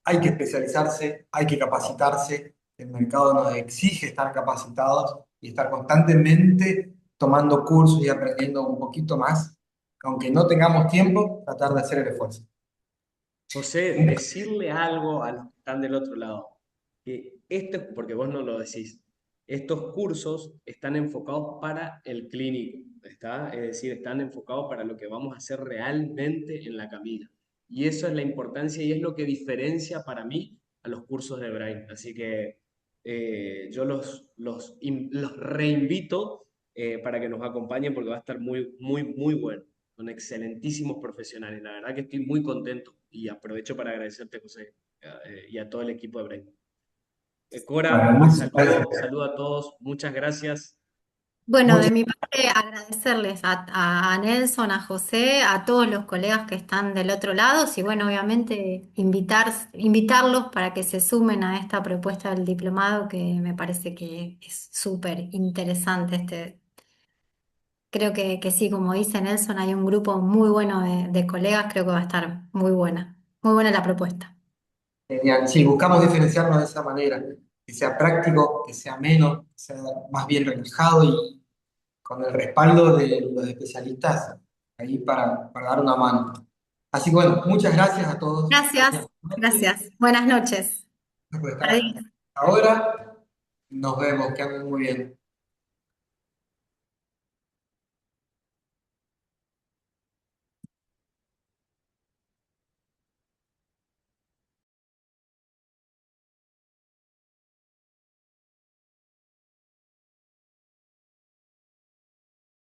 Hay que especializarse, hay que capacitarse, el mercado nos exige estar capacitados y estar constantemente tomando cursos y aprendiendo un poquito más, aunque no tengamos tiempo, tratar de hacer el esfuerzo. José, decirle algo a los que están del otro lado, que porque vos no lo decís, estos cursos están enfocados para el clínico, ¿está? Es decir, están enfocados para lo que vamos a hacer realmente en la camilla. y eso es la importancia y es lo que diferencia para mí a los cursos de Brain. Así que yo los reinvito para que nos acompañen porque va a estar muy, muy, muy bueno. Son excelentísimos profesionales. La verdad que estoy muy contento y aprovecho para agradecerte, José, y a todo el equipo de Brain. Bueno, Cora, muchas gracias. saludo a todos, muchas gracias. Bueno, de Muchas, mi parte agradecerles a Nelson, a José, a todos los colegas que están del otro lado y bueno, obviamente invitarlos para que se sumen a esta propuesta del diplomado que me parece que es súper interesante. Creo que sí, como dice Nelson, hay un grupo muy bueno de colegas, creo que va a estar muy buena la propuesta. genial. Sí, buscamos diferenciarnos de esa manera, que sea práctico, que sea menos, que sea más bien relajado y con el respaldo de los especialistas ahí para dar una mano. Así que bueno, muchas gracias a todos. Gracias, Buenas noches. gracias. Buenas noches. Gracias por estar Adiós. hasta ahora. Nos vemos, que anden muy bien.